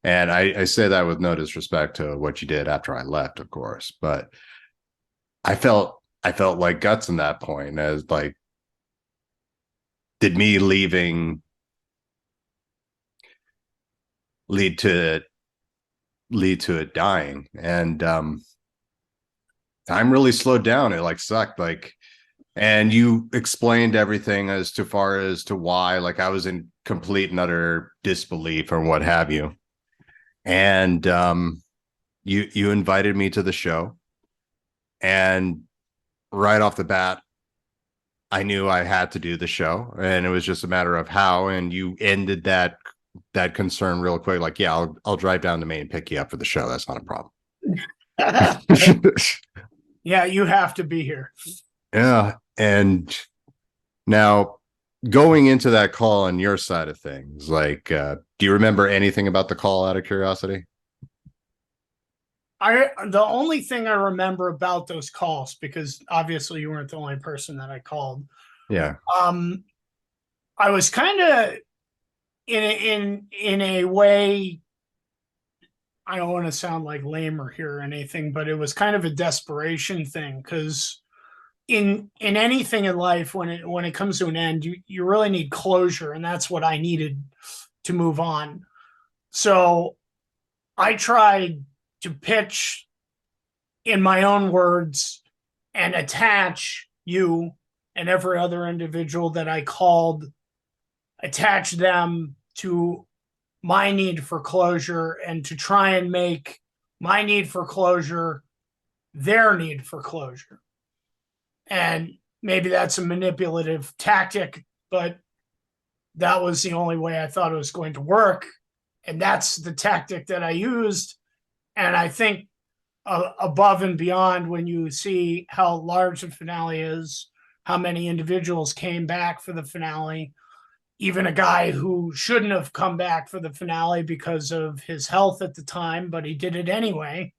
And I say that with no disrespect to what you did after I left, of course, but I felt like guts in that point, as like, did me leaving lead to it dying? And time really slowed down. It like sucked. Like, and you explained everything as to far as to why, like I was in complete and utter disbelief or what have you. And you invited me to the show, and right off the bat I knew I had to do the show, and it was just a matter of how. And you ended that concern real quick, like, yeah, I'll drive down to Maine and pick you up for the show. That's not a problem. Yeah, you have to be here. Yeah. And now going into that call on your side of things, like, do you remember anything about the call out of curiosity? The only thing I remember about those calls, because obviously you weren't the only person that I called. Yeah. I was kind of in a way, I don't want to sound like lamer here or anything, but it was kind of a desperation thing, because in anything in life, when it comes to an end, you really need closure, and that's what I needed to move on. So I tried to pitch in my own words and attach you and every other individual that I called, attach them to my need for closure, and to try and make my need for closure their need for closure. And maybe that's a manipulative tactic, but that was the only way I thought it was going to work. And that's the tactic that I used. And I think above and beyond, when you see how large the finale is, how many individuals came back for the finale, even a guy who shouldn't have come back for the finale because of his health at the time, but he did it anyway.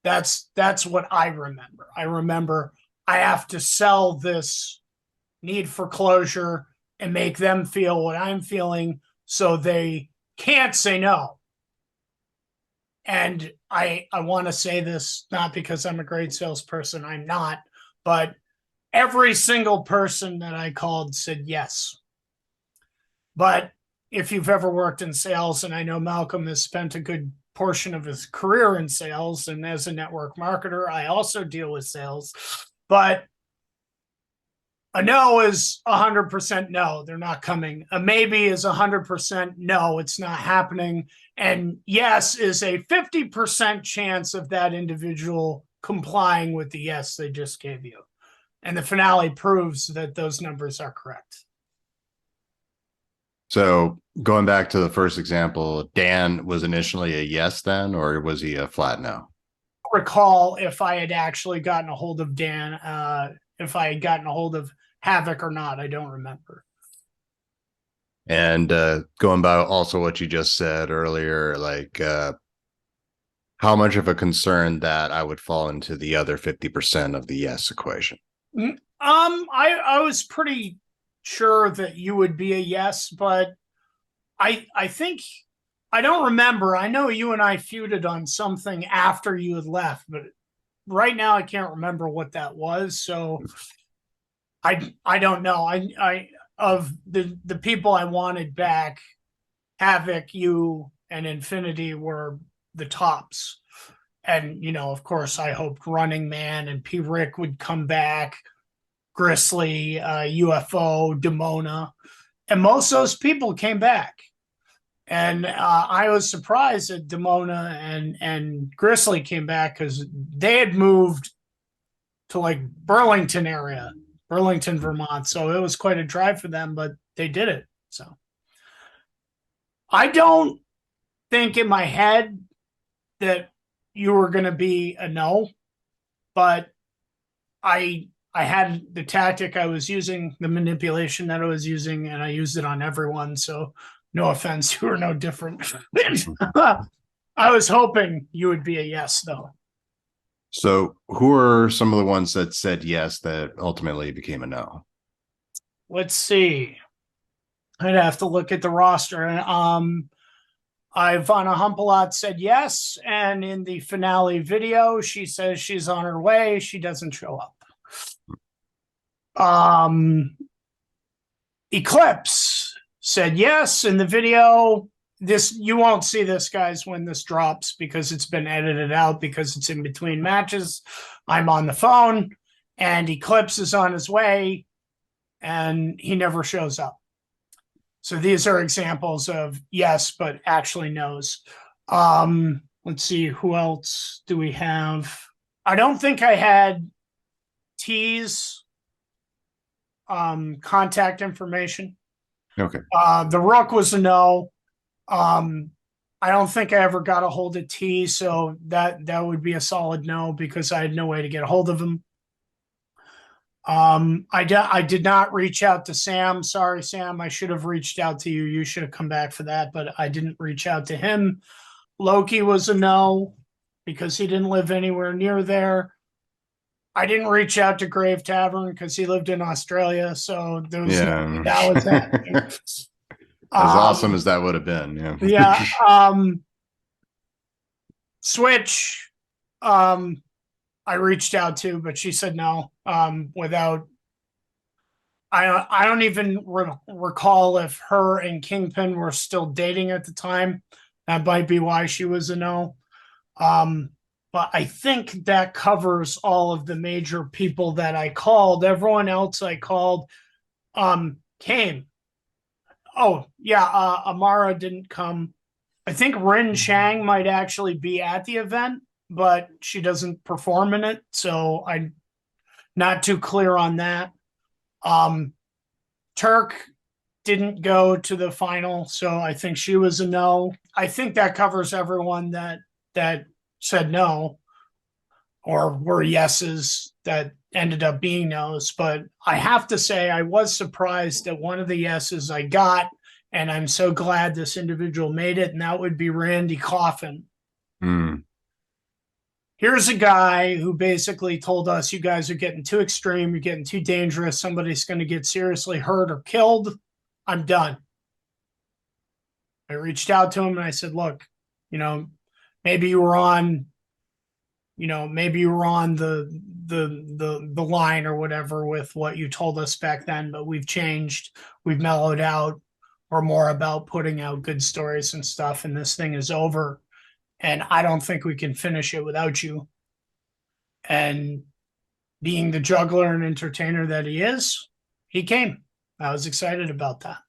That's what I remember. I remember I have to sell this need for closure and make them feel what I'm feeling so they can't say no. And I want to say this not because I'm a great salesperson, I'm not, but every single person that I called said yes. But if you've ever worked in sales, and I know Malcolm has spent a good portion of his career in sales, and as a network marketer, I also deal with sales, but a no is 100% no, they're not coming. A maybe is 100% no, it's not happening. And yes is a 50% chance of that individual complying with the yes they just gave you. And the finale proves that those numbers are correct. So going back to the first example, Dan was initially a yes then, or was he a flat no? I recall if I had actually gotten a hold of Dan, if I had gotten a hold of Havoc or not, I don't remember. And going by also what you just said earlier, like how much of a concern that I would fall into the other 50% of the yes equation? I was pretty sure that you would be a yes, but I think I don't remember. I know you and I feuded on something after you had left, but right now I can't remember what that was. So I don't know. I of the people I wanted back, Havoc, you, and Infinity were the tops. And, you know, of course, I hoped Running Man and P. Rick would come back, Grizzly, UFO, Demona, and most of those people came back. And I was surprised that Demona and Grizzly came back, because they had moved to like Burlington area, Burlington, Vermont. So it was quite a drive for them, but they did it. So I don't think in my head that you were going to be a no, but I had the tactic I was using, the manipulation that I was using, and I used it on everyone. So no offense, you were no different. I was hoping you would be a yes, though. So who are some of the ones that said yes that ultimately became a no? Let's see. I'd have to look at the roster. Ivana Humpalot said yes, and in the finale video, she says she's on her way. She doesn't show up. Eclipse said yes in the video. This, you won't see this, guys, when this drops because it's been edited out because it's in between matches. I'm on the phone and Eclipse is on his way and he never shows up. So these are examples of yes, but actually no's. Let's see, who else do we have? I don't think I had T's contact information. Okay. The Rook was a no. I don't think I ever got a hold of T, so that would be a solid no because I had no way to get a hold of him. I did not reach out to Sam. Sorry, Sam. I should have reached out to you. You should have come back for that, but I didn't reach out to him. Loki was a no because he didn't live anywhere near there. I didn't reach out to Grave Tavern because he lived in Australia, so there was that was that. As awesome as that would have been, yeah. Switch, I reached out to, but she said no. Without, I don't even recall if her and Kingpin were still dating at the time. That might be why she was a no. But I think that covers all of the major people that I called. Everyone else I called came. Oh, yeah, Amara didn't come. I think Rin Chang might actually be at the event, but she doesn't perform in it, so I'm not too clear on that. Turk didn't go to the final, so I think she was a no. I think that covers everyone that said no or were yeses that ended up being no's. But I have to say I was surprised at one of the yeses I got, and I'm so glad this individual made it, and that would be Randy Coffin. Here's a guy who basically told us, you guys are getting too extreme, you're getting too dangerous, somebody's going to get seriously hurt or killed. I'm done. I reached out to him and I said, look, maybe you were on the line or whatever with what you told us back then, but we've changed, we've mellowed out. We're more about putting out good stories and stuff, and this thing is over. And I don't think we can finish it without you. And being the juggler and entertainer that he is, he came. I was excited about that.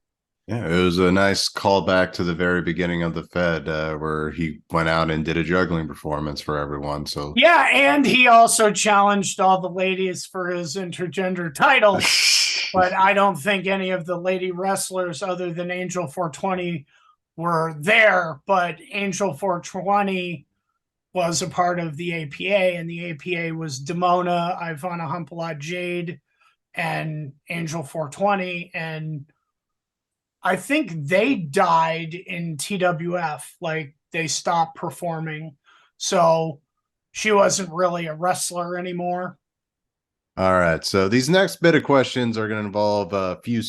Yeah, it was a nice callback to the very beginning of the Fed, where he went out and did a juggling performance for everyone. So yeah, and he also challenged all the ladies for his intergender title. But I don't think any of the lady wrestlers other than Angel 420 were there. But Angel 420 was a part of the APA, and the APA was Demona, Ivana Humpalot, Jade, and Angel 420. And I think they died in TWF, like they stopped performing. So she wasn't really a wrestler anymore. All right. So these next bit of questions are going to involve a few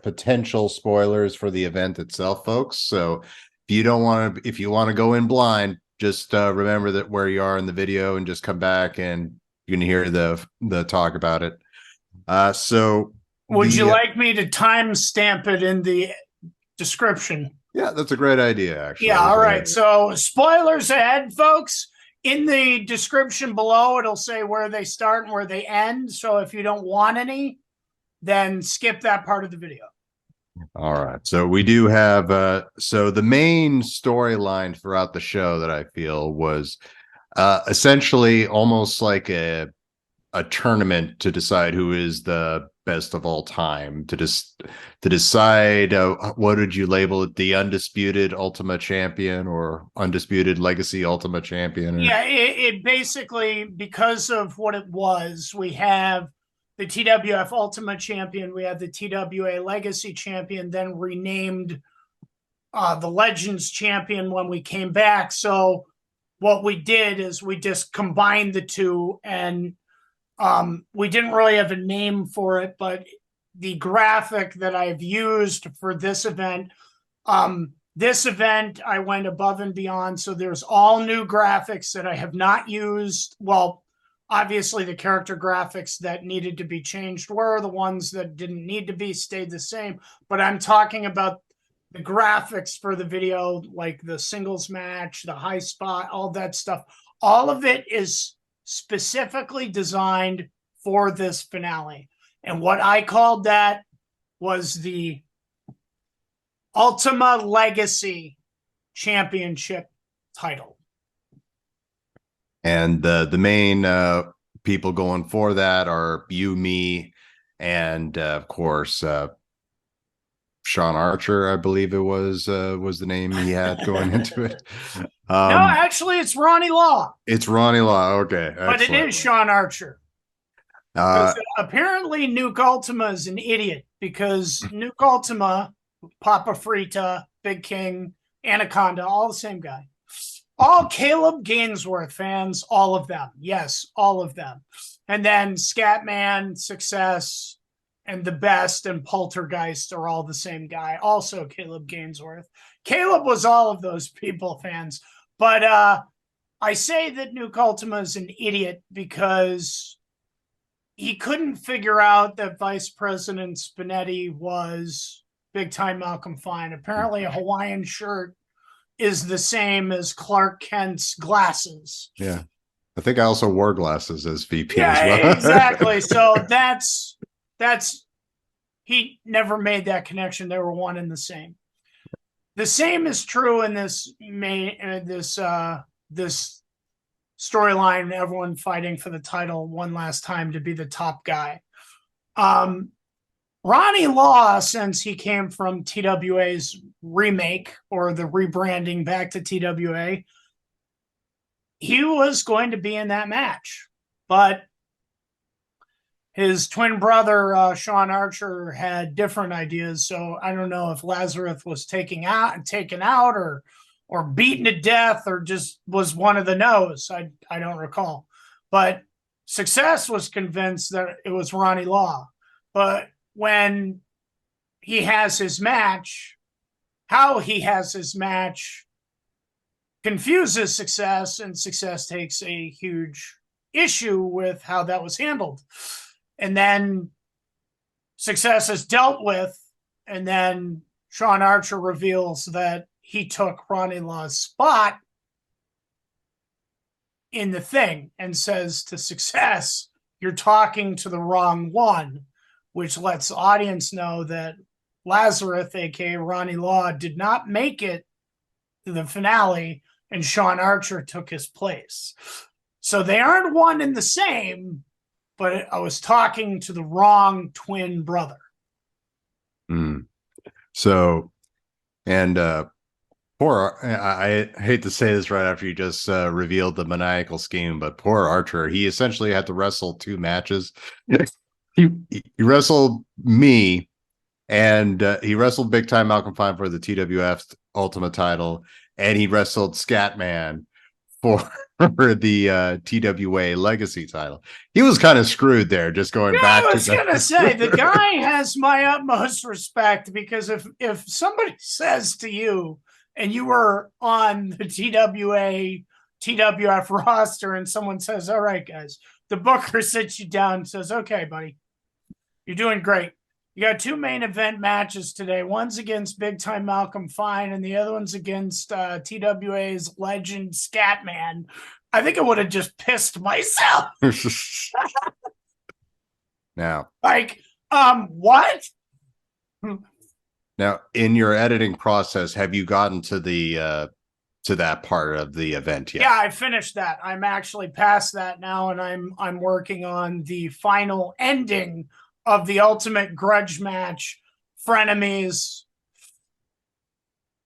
potential spoilers for the event itself, folks. So if you want to go in blind, just remember that where you are in the video and just come back and you can hear the talk about it. So would you like me to timestamp it in the description? Yeah, that's a great idea, actually. Yeah, all right. So spoilers ahead, folks. In the description below, it'll say where they start and where they end. So if you don't want any, then skip that part of the video. All right. So we do have, so the main storyline throughout the show that I feel was essentially almost like a a tournament to decide who is the best of all time, to decide what did you label it, the undisputed Ultimate Champion or undisputed Legacy Ultimate Champion? Yeah, it basically, because of what it was, we have the TWF Ultimate Champion, we have the TWA Legacy Champion, then renamed the Legends Champion when we came back. So what we did is we just combined the two, and we didn't really have a name for it, but the graphic that I've used for this event, I went above and beyond. So there's all new graphics that I have not used. Well, obviously the character graphics that needed to be changed were the ones that didn't need to be, stayed the same. But I'm talking about the graphics for the video, like the singles match, the high spot, all that stuff. All of it is specifically designed for this finale. And what I called that was the Ultima Legacy Championship title. And the main people going for that are you, me, and of course Sean Archer, I believe it was the name he had going into it. No, actually, it's Ronnie Law. It's Ronnie Law. Okay, excellent. But it is Sean Archer. Apparently, Nuke Ultima is an idiot, because Nuke Ultima, Papa Frita, Big King, Anaconda, all the same guy. All Caleb Gainsworth fans, all of them. Yes, all of them. And then Scatman, Success, and The Best and Poltergeist are all the same guy. Also Caleb Gainsworth. Caleb was all of those people fans. But I say that Nuke Ultima is an idiot because he couldn't figure out that Vice President Spinetti was Big Time Malcolm Fine. Apparently a Hawaiian shirt is the same as Clark Kent's glasses. Yeah. I think I also wore glasses as VP yeah, as well. Exactly. So that's he never made that connection. They were one and the same. The same is true in this this storyline, everyone fighting for the title one last time to be the top guy. Ronnie Law, since he came from TWA's remake or the rebranding back to TWA, he was going to be in that match. But his twin brother, Sean Archer, had different ideas. So I don't know if Lazarus was taken out or beaten to death or just was one of the no's. I don't recall. But Success was convinced that it was Ronnie Law. But when he has his match, how he has his match confuses Success, and Success takes a huge issue with how that was handled. And then Success is dealt with, and then Sean Archer reveals that he took Ronnie Law's spot in the thing and says to Success, "You're talking to the wrong one," which lets the audience know that Lazarus, aka Ronnie Law, did not make it to the finale, and Sean Archer took his place. So they aren't one and the same, but I was talking to the wrong twin brother. So, and poor, I hate to say this right after you just revealed the maniacal scheme, but poor Archer, he essentially had to wrestle two matches. He wrestled me, and he wrestled Big Time Malcolm Fine for the TWF Ultimate title, and he wrestled Scatman for the TWA Legacy title. He was kind of screwed there, just going back. I was gonna say, the guy has my utmost respect, because if somebody says to you, and you were on the TWF roster, and someone says, "All right, guys," the booker sits you down and says, "Okay, buddy, you're doing great. You got two main event matches today. One's against Big Time Malcolm Fine, and the other one's against TWA's legend Scatman." I think I would have just pissed myself. Now, like, what? Now, in your editing process, have you gotten to the to that part of the event yet. Yeah, I finished that. I'm actually past that now, and I'm working on the final ending of the ultimate grudge match, frenemies,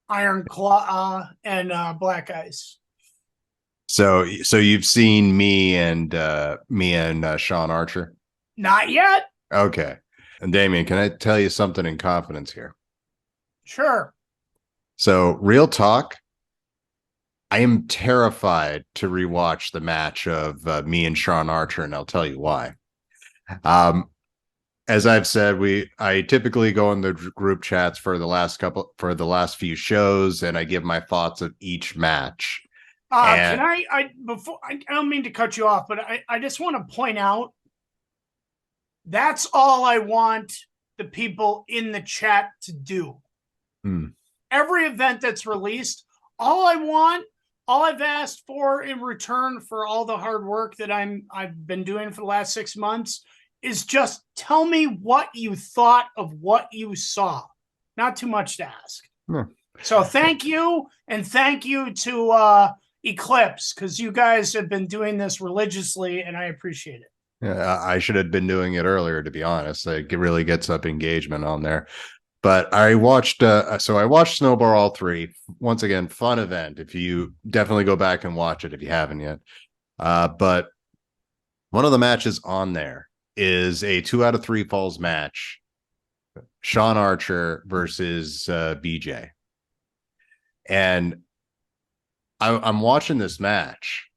Iron Claw, and Black Ice. So you've seen me and Sean Archer? Not yet. Okay. And Damian, can I tell you something in confidence here? Sure. So, real talk, I am terrified to rewatch the match of me and Sean Archer, and I'll tell you why. As I've said, I typically go in the group chats for the last few shows, and I give my thoughts of each match. Can I before I don't mean to cut you off, but I just want to point out that's all I want the people in the chat to do. Every event that's released, all I've asked for in return for all the hard work that I've been doing for the last 6 months is just tell me what you thought of what you saw. Not too much to ask. So thank you, and thank you to Eclipse, because you guys have been doing this religiously, and I appreciate it. Yeah, I should have been doing it earlier, to be honest. It really gets up engagement on there. But I watched, I watched Snowball All 3. Once again, fun event. If you definitely go back and watch it if you haven't yet. But one of the matches on there is a 2 out of 3 falls match. Sean Archer versus BJ. And I'm watching this match,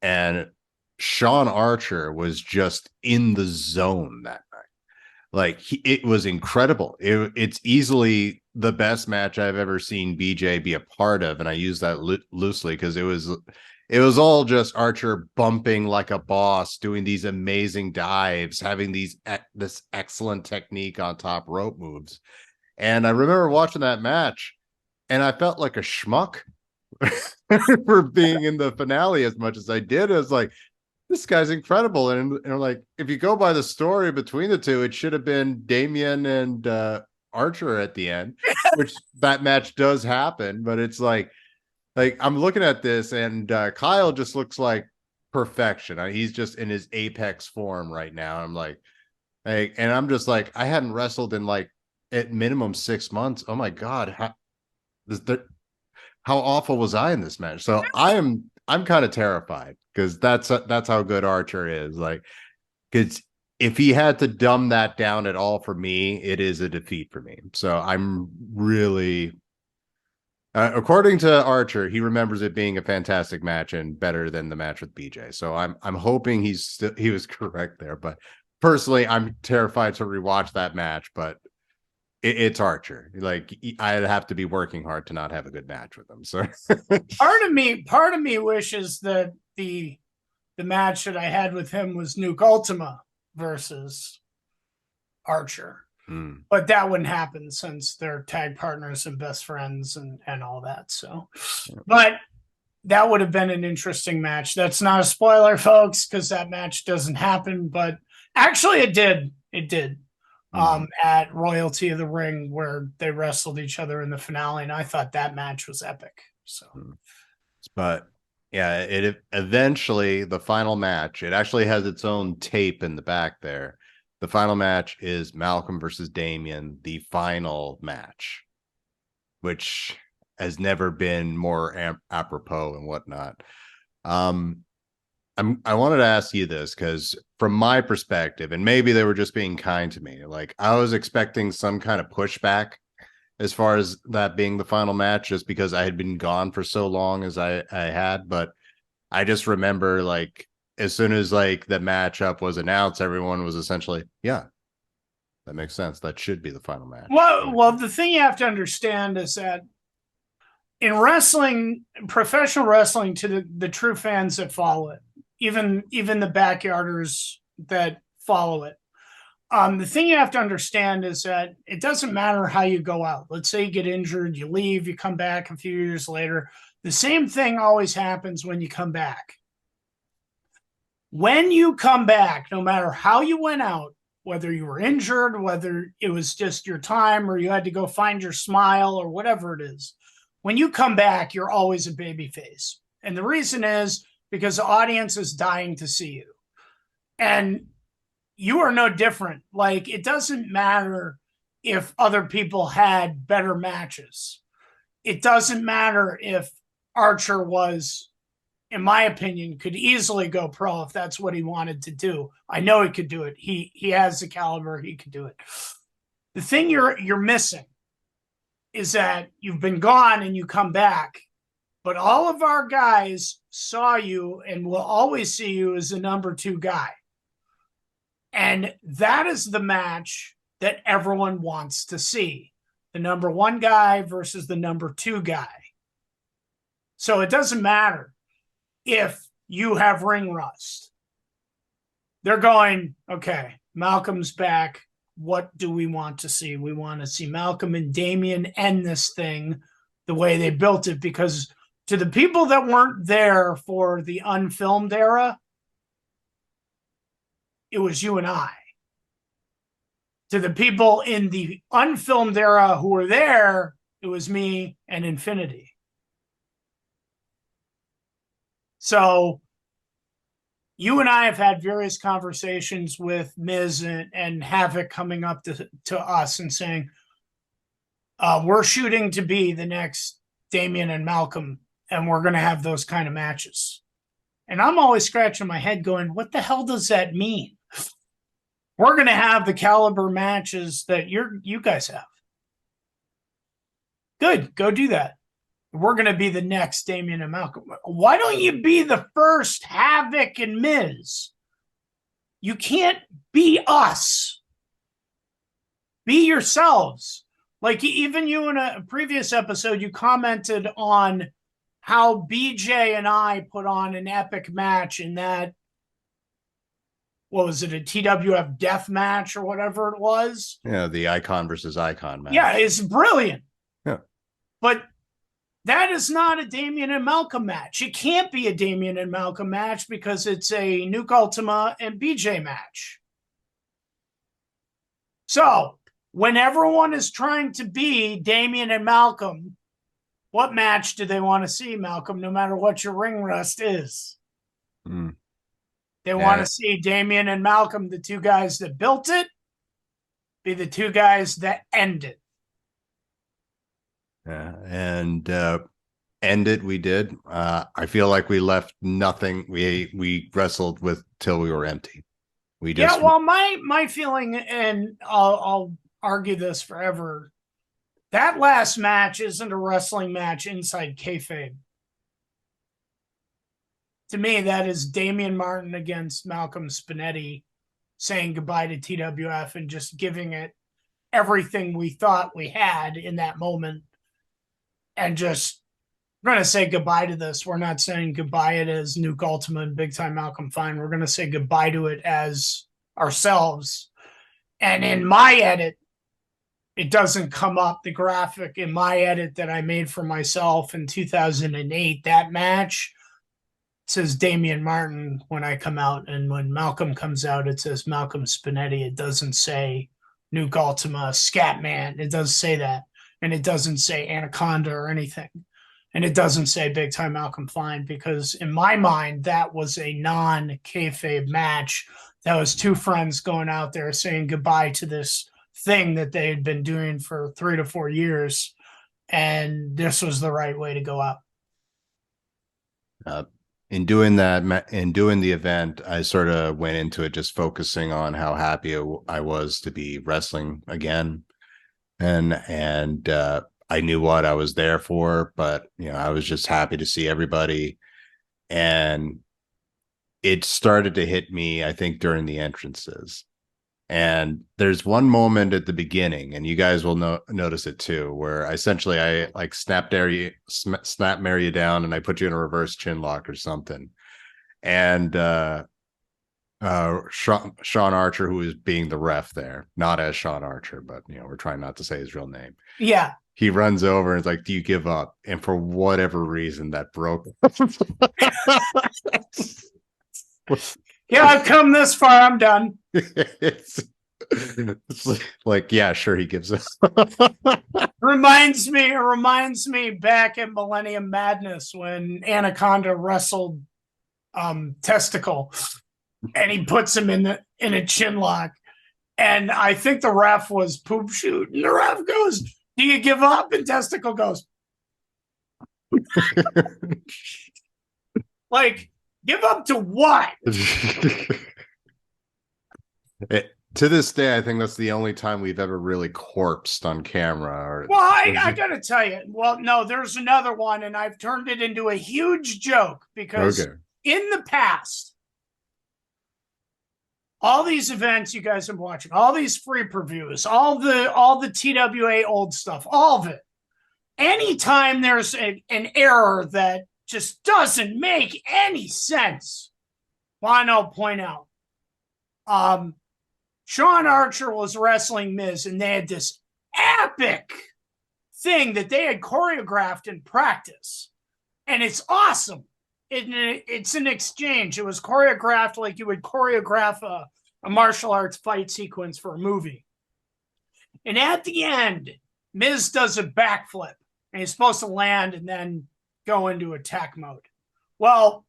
and Sean Archer was just in the zone that night. Like, it was incredible. It's easily the best match I've ever seen BJ be a part of, and I use that loosely because it was all just Archer bumping like a boss, doing these amazing dives, having this excellent technique on top rope moves. And I remember watching that match, and I felt like a schmuck for being in the finale as much as I did. I was like, this guy's incredible. And like, if you go by the story between the two, it should have been Damian and Archer at the end, which that match does happen. But it's like I'm looking at this, and Kyle just looks like perfection. He's just in his apex form right now. I'm like, and I'm just like, I hadn't wrestled in like at minimum 6 months. Oh my God. How awful was I in this match? So I'm kind of terrified, because that's how good Archer is. Like, because if he had to dumb that down at all for me, it is a defeat for me. So I'm really, according to Archer, he remembers it being a fantastic match and better than the match with BJ. So I'm hoping he was correct there. But personally, I'm terrified to rewatch that match. But it's Archer. Like, I'd have to be working hard to not have a good match with him. So part of me wishes that the match that I had with him was Nuke Ultima versus Archer. But that wouldn't happen since they're tag partners and best friends and all that. So, but that would have been an interesting match. That's not a spoiler, folks, because that match doesn't happen. But actually, it did. It did. At Royalty of the Ring, where they wrestled each other in the finale, and I thought that match was epic. So, but yeah, it eventually, the final match, it actually has its own tape in the back there. The final match is Malcolm versus Damian, the final match, which has never been more apropos and whatnot. I wanted to ask you this, because from my perspective, and maybe they were just being kind to me, like, I was expecting some kind of pushback as far as that being the final match, just because I had been gone for so long as I had. But I just remember, like, as soon as like the matchup was announced, everyone was essentially, yeah, that makes sense. That should be the final match. Well, the thing you have to understand is that in wrestling, professional wrestling, to the true fans that follow it, even the backyarders that follow it, the thing you have to understand is that it doesn't matter how you go out. Let's say you get injured, you leave, you come back a few years later. The same thing always happens when you come back. When you come back, no matter how you went out, whether you were injured, whether it was just your time or you had to go find your smile or whatever it is, when you come back, you're always a babyface. And the reason is because the audience is dying to see you. And you are no different. Like, it doesn't matter if other people had better matches. It doesn't matter if Archer was, in my opinion, could easily go pro if that's what he wanted to do. I know he could do it. He has the caliber. He could do it. The thing you're missing is that you've been gone and you come back, but all of our guys saw you and will always see you as the number 2 guy. And that is the match that everyone wants to see. The number 1 guy versus the number 2 guy. So it doesn't matter if you have ring rust. They're going, okay, Malcolm's back. What do we want to see? We want to see Malcolm and Damian end this thing the way they built it, because to the people that weren't there for the unfilmed era, it was you and I. To the people in the unfilmed era who were there, it was me and Infinity. So you and I have had various conversations with Miz and Havoc coming up to us and saying, we're shooting to be the next Damian and Malcolm, and we're going to have those kind of matches. And I'm always scratching my head going, what the hell does that mean? We're going to have the caliber matches that you guys have. Good, go do that. We're going to be the next Damian and Malcolm. Why don't you be the first Havoc and Miz? You can't be us. Be yourselves. Like, even you in a previous episode, you commented on how BJ and I put on an epic match in that, what was it, a TWF death match or whatever it was? Yeah, the icon versus icon match. Yeah, it's brilliant. Yeah. But that is not a Damian and Malcolm match. It can't be a Damian and Malcolm match because it's a Nuke Ultima and BJ match. So, when everyone is trying to be Damian and Malcolm, what match do they want to see, Malcolm, no matter what your ring rust is? They want to see Damian and Malcolm, the 2 guys that built it, be the 2 guys that end it. Yeah, and end it we did. I feel like we left nothing. We wrestled with till we were empty. We just, yeah. Well, my feeling, and I'll argue this forever, that last match isn't a wrestling match inside kayfabe. To me, that is Damian Martin against Malcolm Spinetti saying goodbye to TWF and just giving it everything we thought we had in that moment. And just, we're going to say goodbye to this. We're not saying goodbye it as Nuke Ultima and Big Time Malcolm Fine. We're going to say goodbye to it as ourselves. And in my edit, it doesn't come up, the graphic in my edit that I made for myself in 2008, that match says Damian Martin when I come out. And when Malcolm comes out, it says Malcolm Spinetti. It doesn't say Nuke Ultima, Scatman. It does say that. And it doesn't say Anaconda or anything. And it doesn't say Big Time Malcolm Fine, because in my mind, that was a non-kayfabe match. That was 2 friends going out there saying goodbye to this thing that they had been doing for 3 to 4 years. And this was the right way to go out. In doing that, in doing the event, I sort of went into it just focusing on how happy I was to be wrestling again. And I knew what I was there for, but I was just happy to see everybody. And it started to hit me, I think, during the entrances. And there's one moment at the beginning, and you guys will notice it too, where essentially I like snap marry you down, and I put you in a reverse chin lock or something. And Sean Archer, who is being the ref there, not as Sean Archer, but we're trying not to say his real name. Yeah. He runs over and is like, "Do you give up?" And for whatever reason, that broke. Yeah, I've come this far. I'm done. It's like, yeah, sure, he gives us. Reminds me back at Millennium Madness when Anaconda wrestled Testicle, and he puts him in a chin lock. And I think the ref was poop shoot. And the ref goes, "Do you give up?" And Testicle goes, like, give up to what? To this day, I think that's the only time we've ever really corpsed on camera. Well, I gotta tell you. Well, no, there's another one, and I've turned it into a huge joke because in the past, all these events you guys have been watching, all these free previews, all the TWA old stuff, all of it. Anytime there's an error that just doesn't make any sense, I'll point out. Sean Archer was wrestling Miz, and they had this epic thing that they had choreographed in practice. And it's awesome. It's an exchange. It was choreographed like you would choreograph a martial arts fight sequence for a movie. And at the end, Miz does a backflip, and he's supposed to land and then go into attack mode. Well,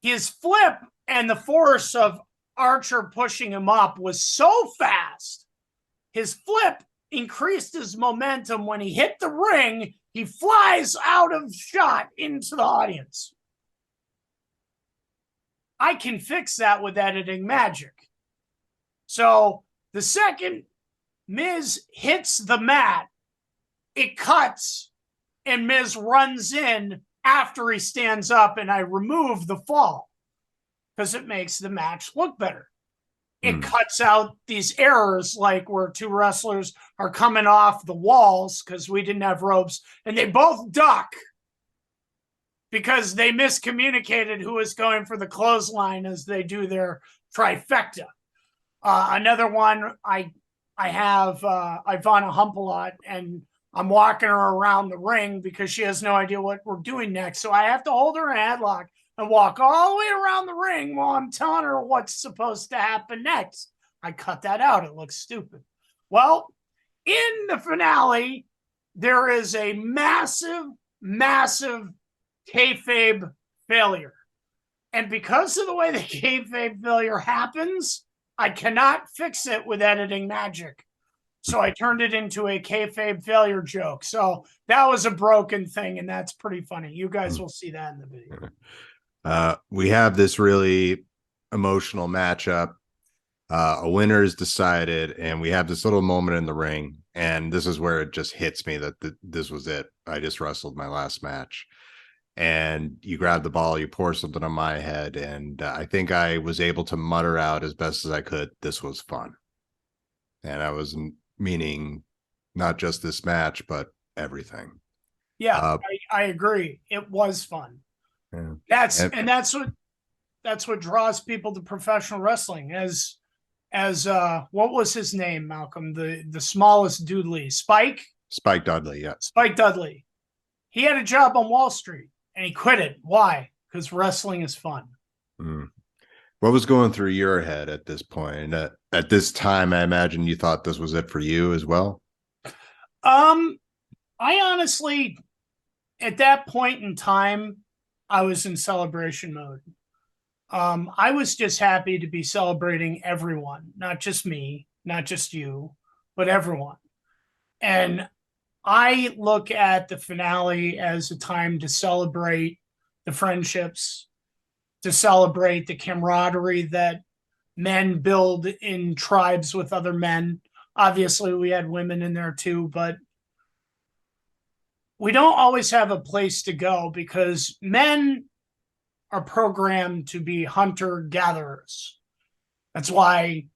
his flip and the force of Archer pushing him up was so fast, his flip increased his momentum. When he hit the ring, he flies out of shot into the audience. I can fix that with editing magic. So the second Miz hits the mat, it cuts, and Miz runs in after he stands up, and I remove the fall because it makes the match look better. It cuts out these errors, like where two wrestlers are coming off the walls because we didn't have ropes, and they both duck because they miscommunicated who was going for the clothesline as they do their trifecta. Another one, I have Ivana Humpalot, and I'm walking her around the ring because she has no idea what we're doing next. So I have to hold her in a headlock and walk all the way around the ring while I'm telling her what's supposed to happen next. I cut that out. It looks stupid. Well, in the finale, there is a massive, massive kayfabe failure. And because of the way the kayfabe failure happens, I cannot fix it with editing magic. So I turned it into a kayfabe failure joke. So that was a broken thing, and that's pretty funny. You guys will see that in the video. We have this really emotional matchup. A winner is decided, and we have this little moment in the ring, and this is where it just hits me that this was it. I just wrestled my last match. And you grab the ball, you pour something on my head, and I think I was able to mutter out as best as I could, "This was fun." And I was meaning not just this match, but everything. Yeah, I agree. It was fun. Yeah. That's what draws people to professional wrestling. As what was his name, Malcolm? The smallest Dudley, Spike Dudley. Yeah, Spike Dudley. He had a job on Wall Street and he quit it. Why? Because wrestling is fun. What was going through your head at this point? At this time, I imagine you thought this was it for you as well. I honestly, at that point in time, I was in celebration mode. I was just happy to be celebrating everyone, not just me, not just you, but everyone. And I look at the finale as a time to celebrate the friendships, to celebrate the camaraderie that men build in tribes with other men. Obviously, we had women in there too, but we don't always have a place to go because men are programmed to be hunter-gatherers. That's why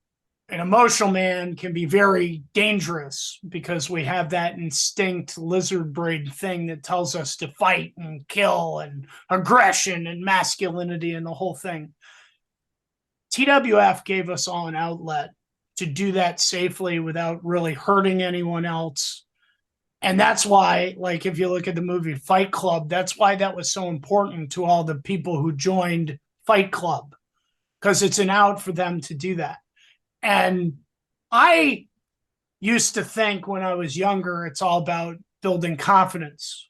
an emotional man can be very dangerous because we have that instinct lizard brain thing that tells us to fight and kill and aggression and masculinity and the whole thing. TWF gave us all an outlet to do that safely without really hurting anyone else. And that's why, like, if you look at the movie Fight Club, that's why that was so important to all the people who joined Fight Club, because it's an out for them to do that. And I used to think when I was younger, it's all about building confidence.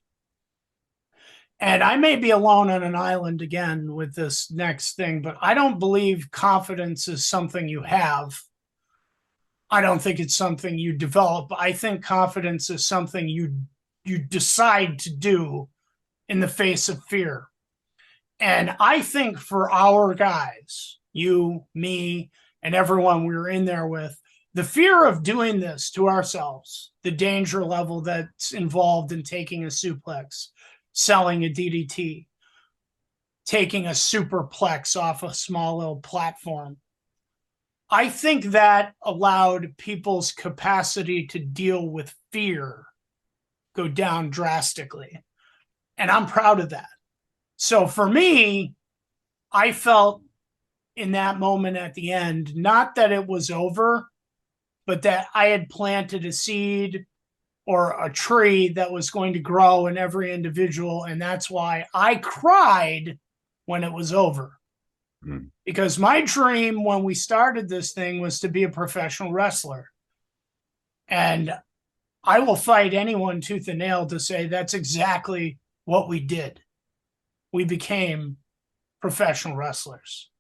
And I may be alone on an island again with this next thing, but I don't believe confidence is something you have. I don't think it's something you develop. I think confidence is something you decide to do in the face of fear. And I think for our guys, you, me, and everyone we were in there with, the fear of doing this to ourselves, the danger level that's involved in taking a suplex, selling a DDT, taking a superplex off a small little platform. I think that allowed people's capacity to deal with fear go down drastically. And I'm proud of that. So for me, I felt in that moment at the end, not that it was over, but that I had planted a seed or a tree that was going to grow in every individual. And that's why I cried when it was over. Mm. Because my dream when we started this thing was to be a professional wrestler. And I will fight anyone tooth and nail to say that's exactly what we did. We became professional wrestlers.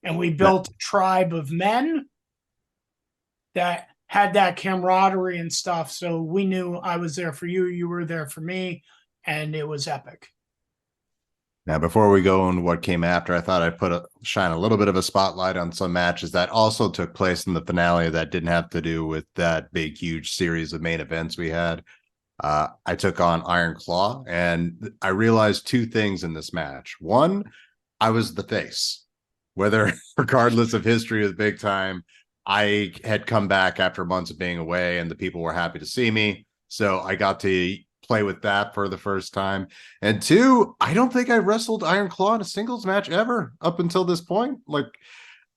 And we built a tribe of men that had that camaraderie and stuff. So we knew I was there for you, you were there for me, and it was epic. Now, before we go on what came after, I thought I'd shine a little bit of a spotlight on some matches that also took place in the finale that didn't have to do with that big, huge series of main events we had. I took on Iron Claw, and I realized two things in this match. One, I was the face. Whether, regardless of history of the big time, I had come back after months of being away, and the people were happy to see me. So I got to play with that for the first time. And two, I don't think I wrestled Iron Claw in a singles match ever up until this point. Like,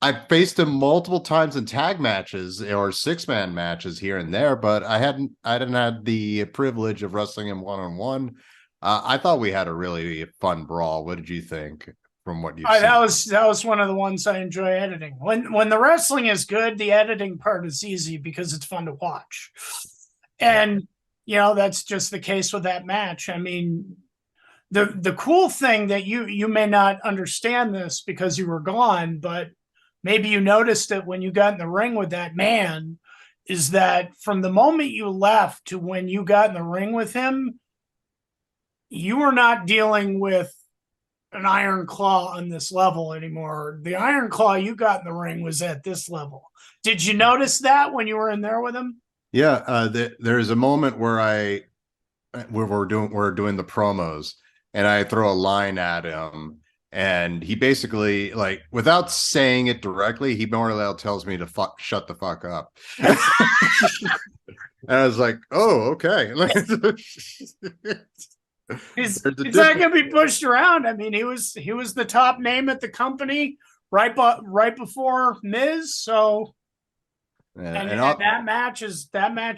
I faced him multiple times in tag matches or 6-man matches here and there, but I didn't have the privilege of wrestling him one-on-one. I thought we had a really fun brawl. What did you think from what you've seen? That was one of the ones I enjoy editing. When the wrestling is good, the editing part is easy because it's fun to watch. And you know, that's just the case with that match. I mean, the cool thing that you may not understand this because you were gone, but maybe you noticed it when you got in the ring with that man, is that from the moment you left to when you got in the ring with him, you were not dealing with an Iron Claw on this level anymore. The Iron Claw you got in the ring was at this level. Did you notice that when you were in there with him? Yeah, there's a moment where we're doing the promos, and I throw a line at him, and he basically, like, without saying it directly, he more or less tells me to shut the fuck up. And I was like, oh, okay. He's not going to be pushed around. I mean, he was the top name at the company right before Miz. So, and that match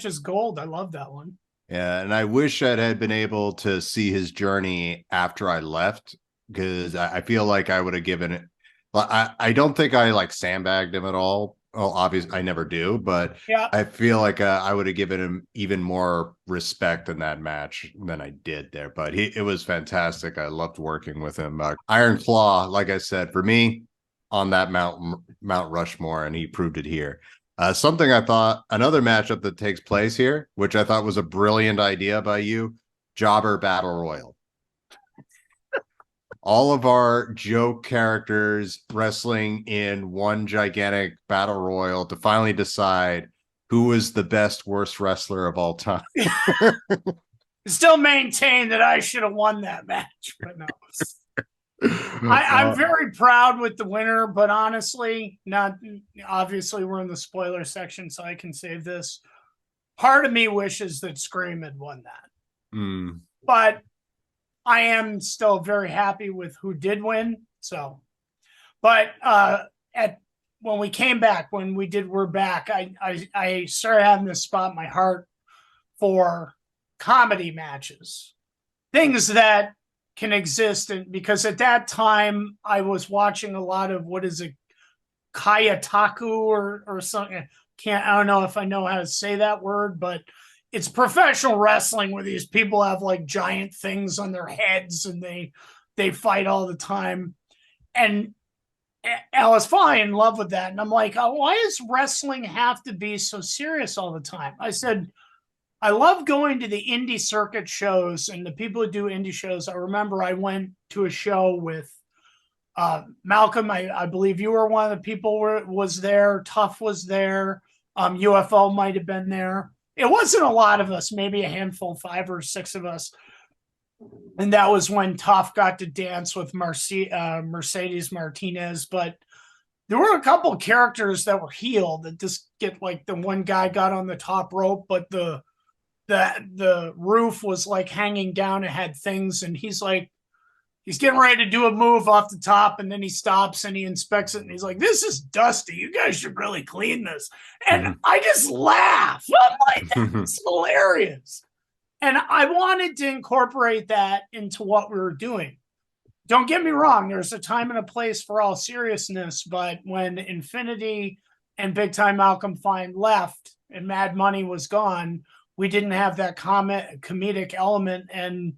is gold. I love that one. Yeah, and I wish I had been able to see his journey after I left, because I feel like I would have given it. I don't think I like sandbagged him at all. Well, obviously, I never do, but yeah, I feel like I would have given him even more respect in that match than I did there. But it was fantastic. I loved working with him. Iron Claw, like I said, for me, on that Mount Rushmore, and he proved it here. Something I thought, another matchup that takes place here, which I thought was a brilliant idea by you, Jobber Battle Royal. All of our joke characters wrestling in one gigantic battle royal to finally decide who is the best, worst wrestler of all time. Still maintain that I should have won that match, but no. I'm very proud with the winner, but honestly, not obviously we're in the spoiler section, so I can save this. Part of me wishes that Scream had won that. But I am still very happy with who did win. So, but when we came back, when we did We're Back, I started having this spot in my heart for comedy matches, things that can exist. And because at that time I was watching a lot of, what is it, Kayataku or something, I don't know if I know how to say that word, but it's professional wrestling where these people have like giant things on their heads and they fight all the time. And I was falling in love with that. And I'm like, oh, why does wrestling have to be so serious all the time? I said, I love going to the indie circuit shows and the people who do indie shows. I remember I went to a show with Malcolm. I believe you were one of the people was there. Tough was there. UFO might have been there. It wasn't a lot of us, maybe a handful, 5 or 6 of us. And that was when Tough got to dance with Mercedes Martinez. But there were a couple of characters that were healed that just get like the one guy got on the top rope, but the roof was like hanging down. It had things, and he's getting ready to do a move off the top, and then he stops and he inspects it, and he's like, "This is dusty. You guys should really clean this." And I just laugh. I'm like, that's hilarious. And I wanted to incorporate that into what we were doing. Don't get me wrong, there's a time and a place for all seriousness, but when Infinity and Big Time Malcolm Fine left and Mad Money was gone, we didn't have that comedic element. And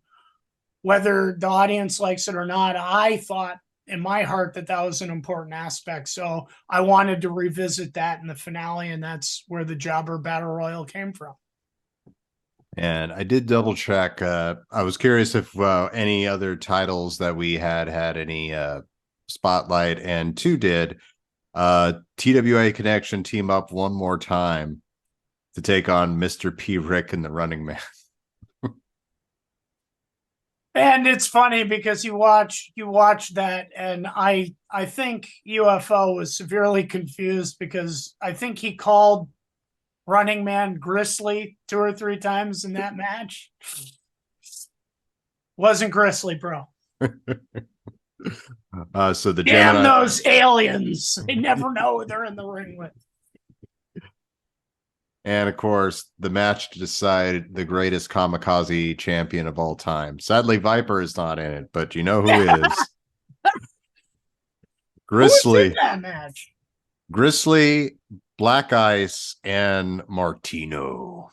whether the audience likes it or not, I thought in my heart that was an important aspect. So I wanted to revisit that in the finale, and that's where the Jobber Battle Royal came from. And I did double check. I was curious if any other titles that we had any spotlight, and 2 did. TWA Connection team up one more time to take on Mr. P. Rick and the Running Man. And it's funny because you watch that, and I think UFO was severely confused because I think he called Running Man Grizzly 2 or 3 times in that match. Wasn't Grizzly, bro. So the damn those aliens! They never know who they're in the ring with. And of course, the match to decide the greatest kamikaze champion of all time. Sadly, Viper is not in it, but you know who is. Grizzly. Who was in that match? Grizzly, Black Ice, and Martino.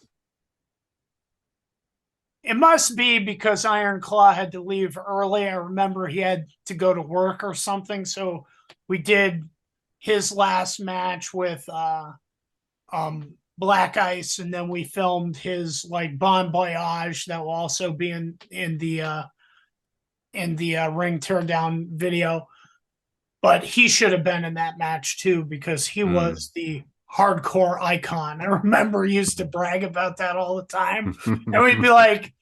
It must be because Iron Claw had to leave early. I remember he had to go to work or something. So we did his last match with Black Ice, and then we filmed his like Bon Voyage that will also be in the ring teardown video. But he should have been in that match too, because he was the hardcore icon. I remember he used to brag about that all the time. And we'd be like,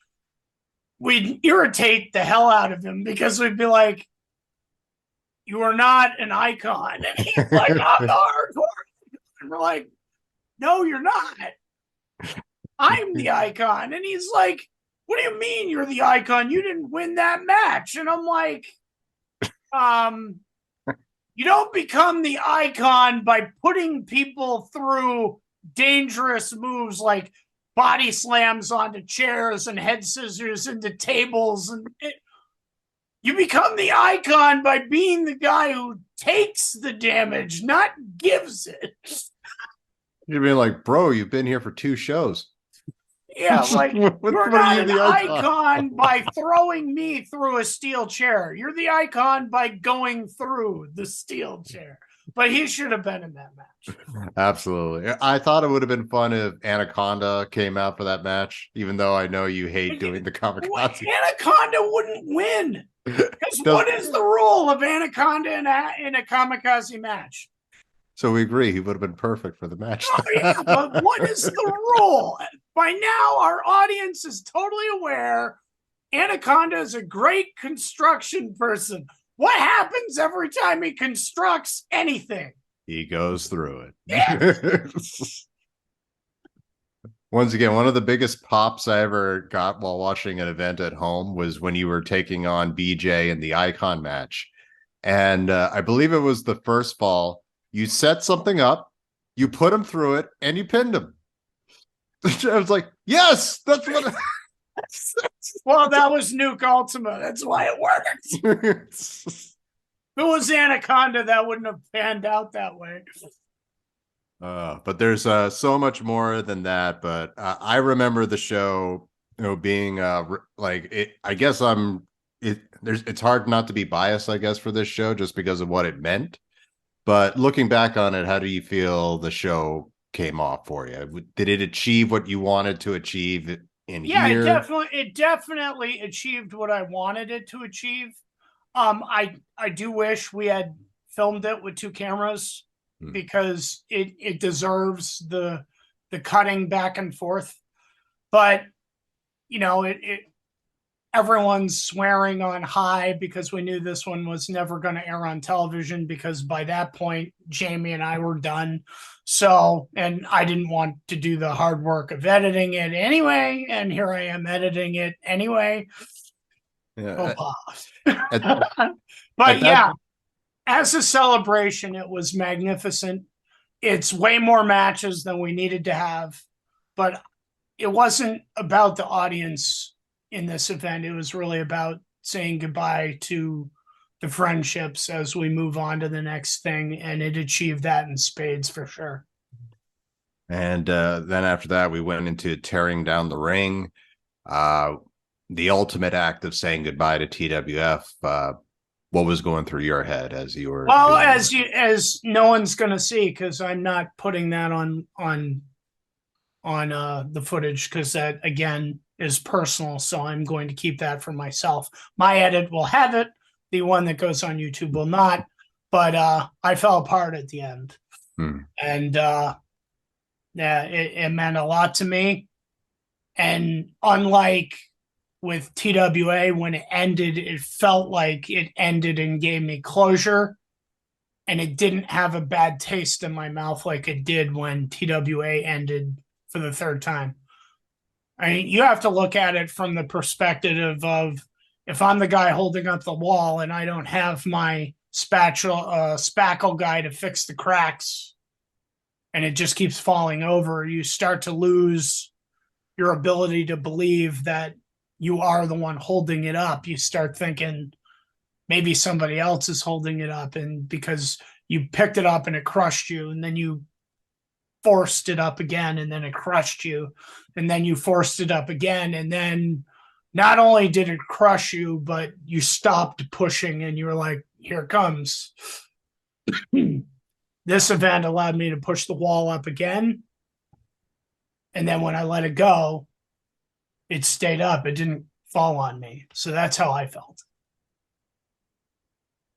we'd irritate the hell out of him because we'd be like, "You are not an icon." And he's like, "I'm the hardcore." And we're like, "No, you're not. I'm the icon." And he's like, "What do you mean you're the icon? You didn't win that match." And I'm like, you don't become the icon by putting people through dangerous moves like body slams onto chairs and head scissors into tables. And you become the icon by being the guy who takes the damage, not gives it. You'd be like, "Bro, you've been here for 2 shows." Yeah, like, you're not an icon by throwing me through a steel chair. You're the icon by going through the steel chair. But he should have been in that match. Absolutely. I thought it would have been fun if Anaconda came out for that match, even though I know you hate doing the kamikaze. Anaconda wouldn't win. Because what is the rule of Anaconda in a kamikaze match? So we agree he would have been perfect for the match. Oh, yeah, but what is the rule? By now, our audience is totally aware Anaconda is a great construction person. What happens every time he constructs anything? He goes through it. Yeah. Once again, one of the biggest pops I ever got while watching an event at home was when you were taking on BJ in the Icon match. And I believe it was the first fall. You set something up, you put him through it, and you pinned him. I was like, yes, that's what. Well, that was Nuke Ultima. That's why it worked. If it was Anaconda, that wouldn't have panned out that way. But there's so much more than that. But I remember the show, being like it. I guess it's hard not to be biased, I guess, for this show just because of what it meant. But looking back on it, how do you feel the show came off for you? Did it achieve what you wanted to achieve in Yeah, here? it definitely achieved what I wanted it to achieve. I do wish we had filmed it with two cameras because it deserves the cutting back and forth. But it everyone's swearing on high because we knew this one was never going to air on television because by that point Jamie and I were done. So, and I didn't want to do the hard work of editing it anyway, and here I am editing it anyway. Yeah. At, But at that, yeah, as a celebration, it was magnificent. It's way more matches than we needed to have, but it wasn't about the audience in this event. It was really about saying goodbye to the friendships as we move on to the next thing, and it achieved that in spades for sure. and then after that, we went into tearing down the ring. The ultimate act of saying goodbye to TWF. What was going through your head as you were? Well, as no one's going to see because I'm not putting that on the footage because that again is personal, so I'm going to keep that for myself. My edit will have it, the one that goes on YouTube will not, but I fell apart at the end. And yeah, it meant a lot to me. And unlike with TWA, when it ended, it felt like it ended and gave me closure, and it didn't have a bad taste in my mouth like it did when TWA ended for the third time. I mean, you have to look at it from the perspective of if I'm the guy holding up the wall and I don't have my spackle guy to fix the cracks and it just keeps falling over, you start to lose your ability to believe that you are the one holding it up. You start thinking maybe somebody else is holding it up, and because you picked it up and it crushed you, and then you forced it up again and then it crushed you, and then you forced it up again, and then not only did it crush you, but you stopped pushing and you were like, here it comes. This event allowed me to push the wall up again, and then when I let it go, it stayed up. It didn't fall on me. So that's how I felt.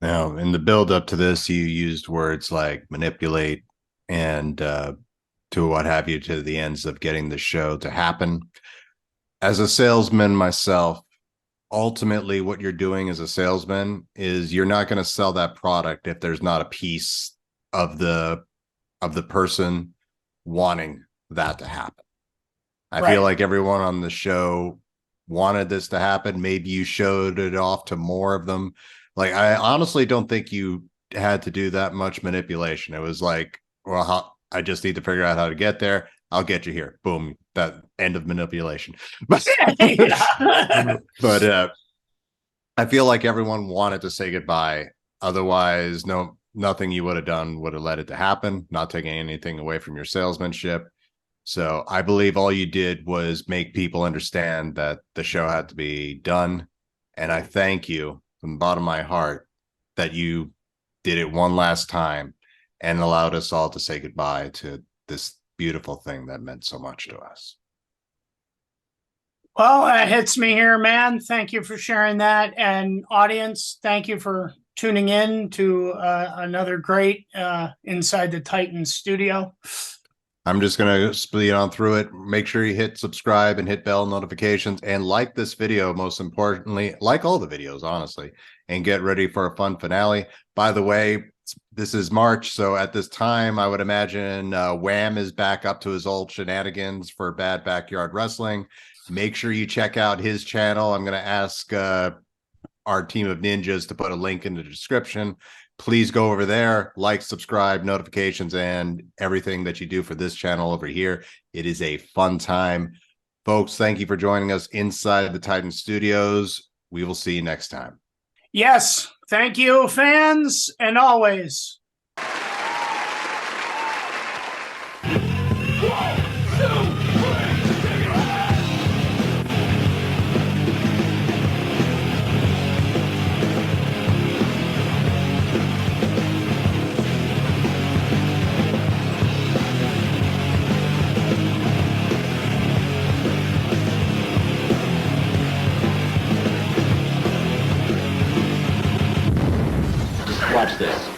Now, in the build up to this, you used words like manipulate and to what have you, to the ends of getting the show to happen. As a salesman myself, ultimately what you're doing as a salesman is you're not going to sell that product if there's not a piece of the person wanting that to happen. I feel like everyone on the show wanted this to happen. Maybe you showed it off to more of them. Like, I honestly don't think you had to do that much manipulation. It was like, well, I just need to figure out how to get there. I'll get you here. Boom. That end of manipulation. But I feel like everyone wanted to say goodbye. Otherwise, nothing you would have done would have led it to happen, not taking anything away from your salesmanship. So I believe all you did was make people understand that the show had to be done. And I thank you from the bottom of my heart that you did it one last time and allowed us all to say goodbye to this beautiful thing that meant so much to us. Well, it hits me here, man. Thank you for sharing that. And audience, thank you for tuning in to another great Inside the Titans studio. I'm just going to speed on through it. Make sure you hit subscribe and hit bell notifications and like this video. Most importantly, like all the videos, honestly, and get ready for a fun finale. By the way, this is March. So at this time, I would imagine Wham is back up to his old shenanigans for Bad Backyard Wrestling. Make sure you check out his channel. I'm going to ask our team of ninjas to put a link in the description. Please go over there, like, subscribe, notifications, and everything that you do for this channel over here. It is a fun time. Folks, thank you for joining us inside the Titan Studios. We will see you next time. Yes. Thank you, fans, and always. Watch this.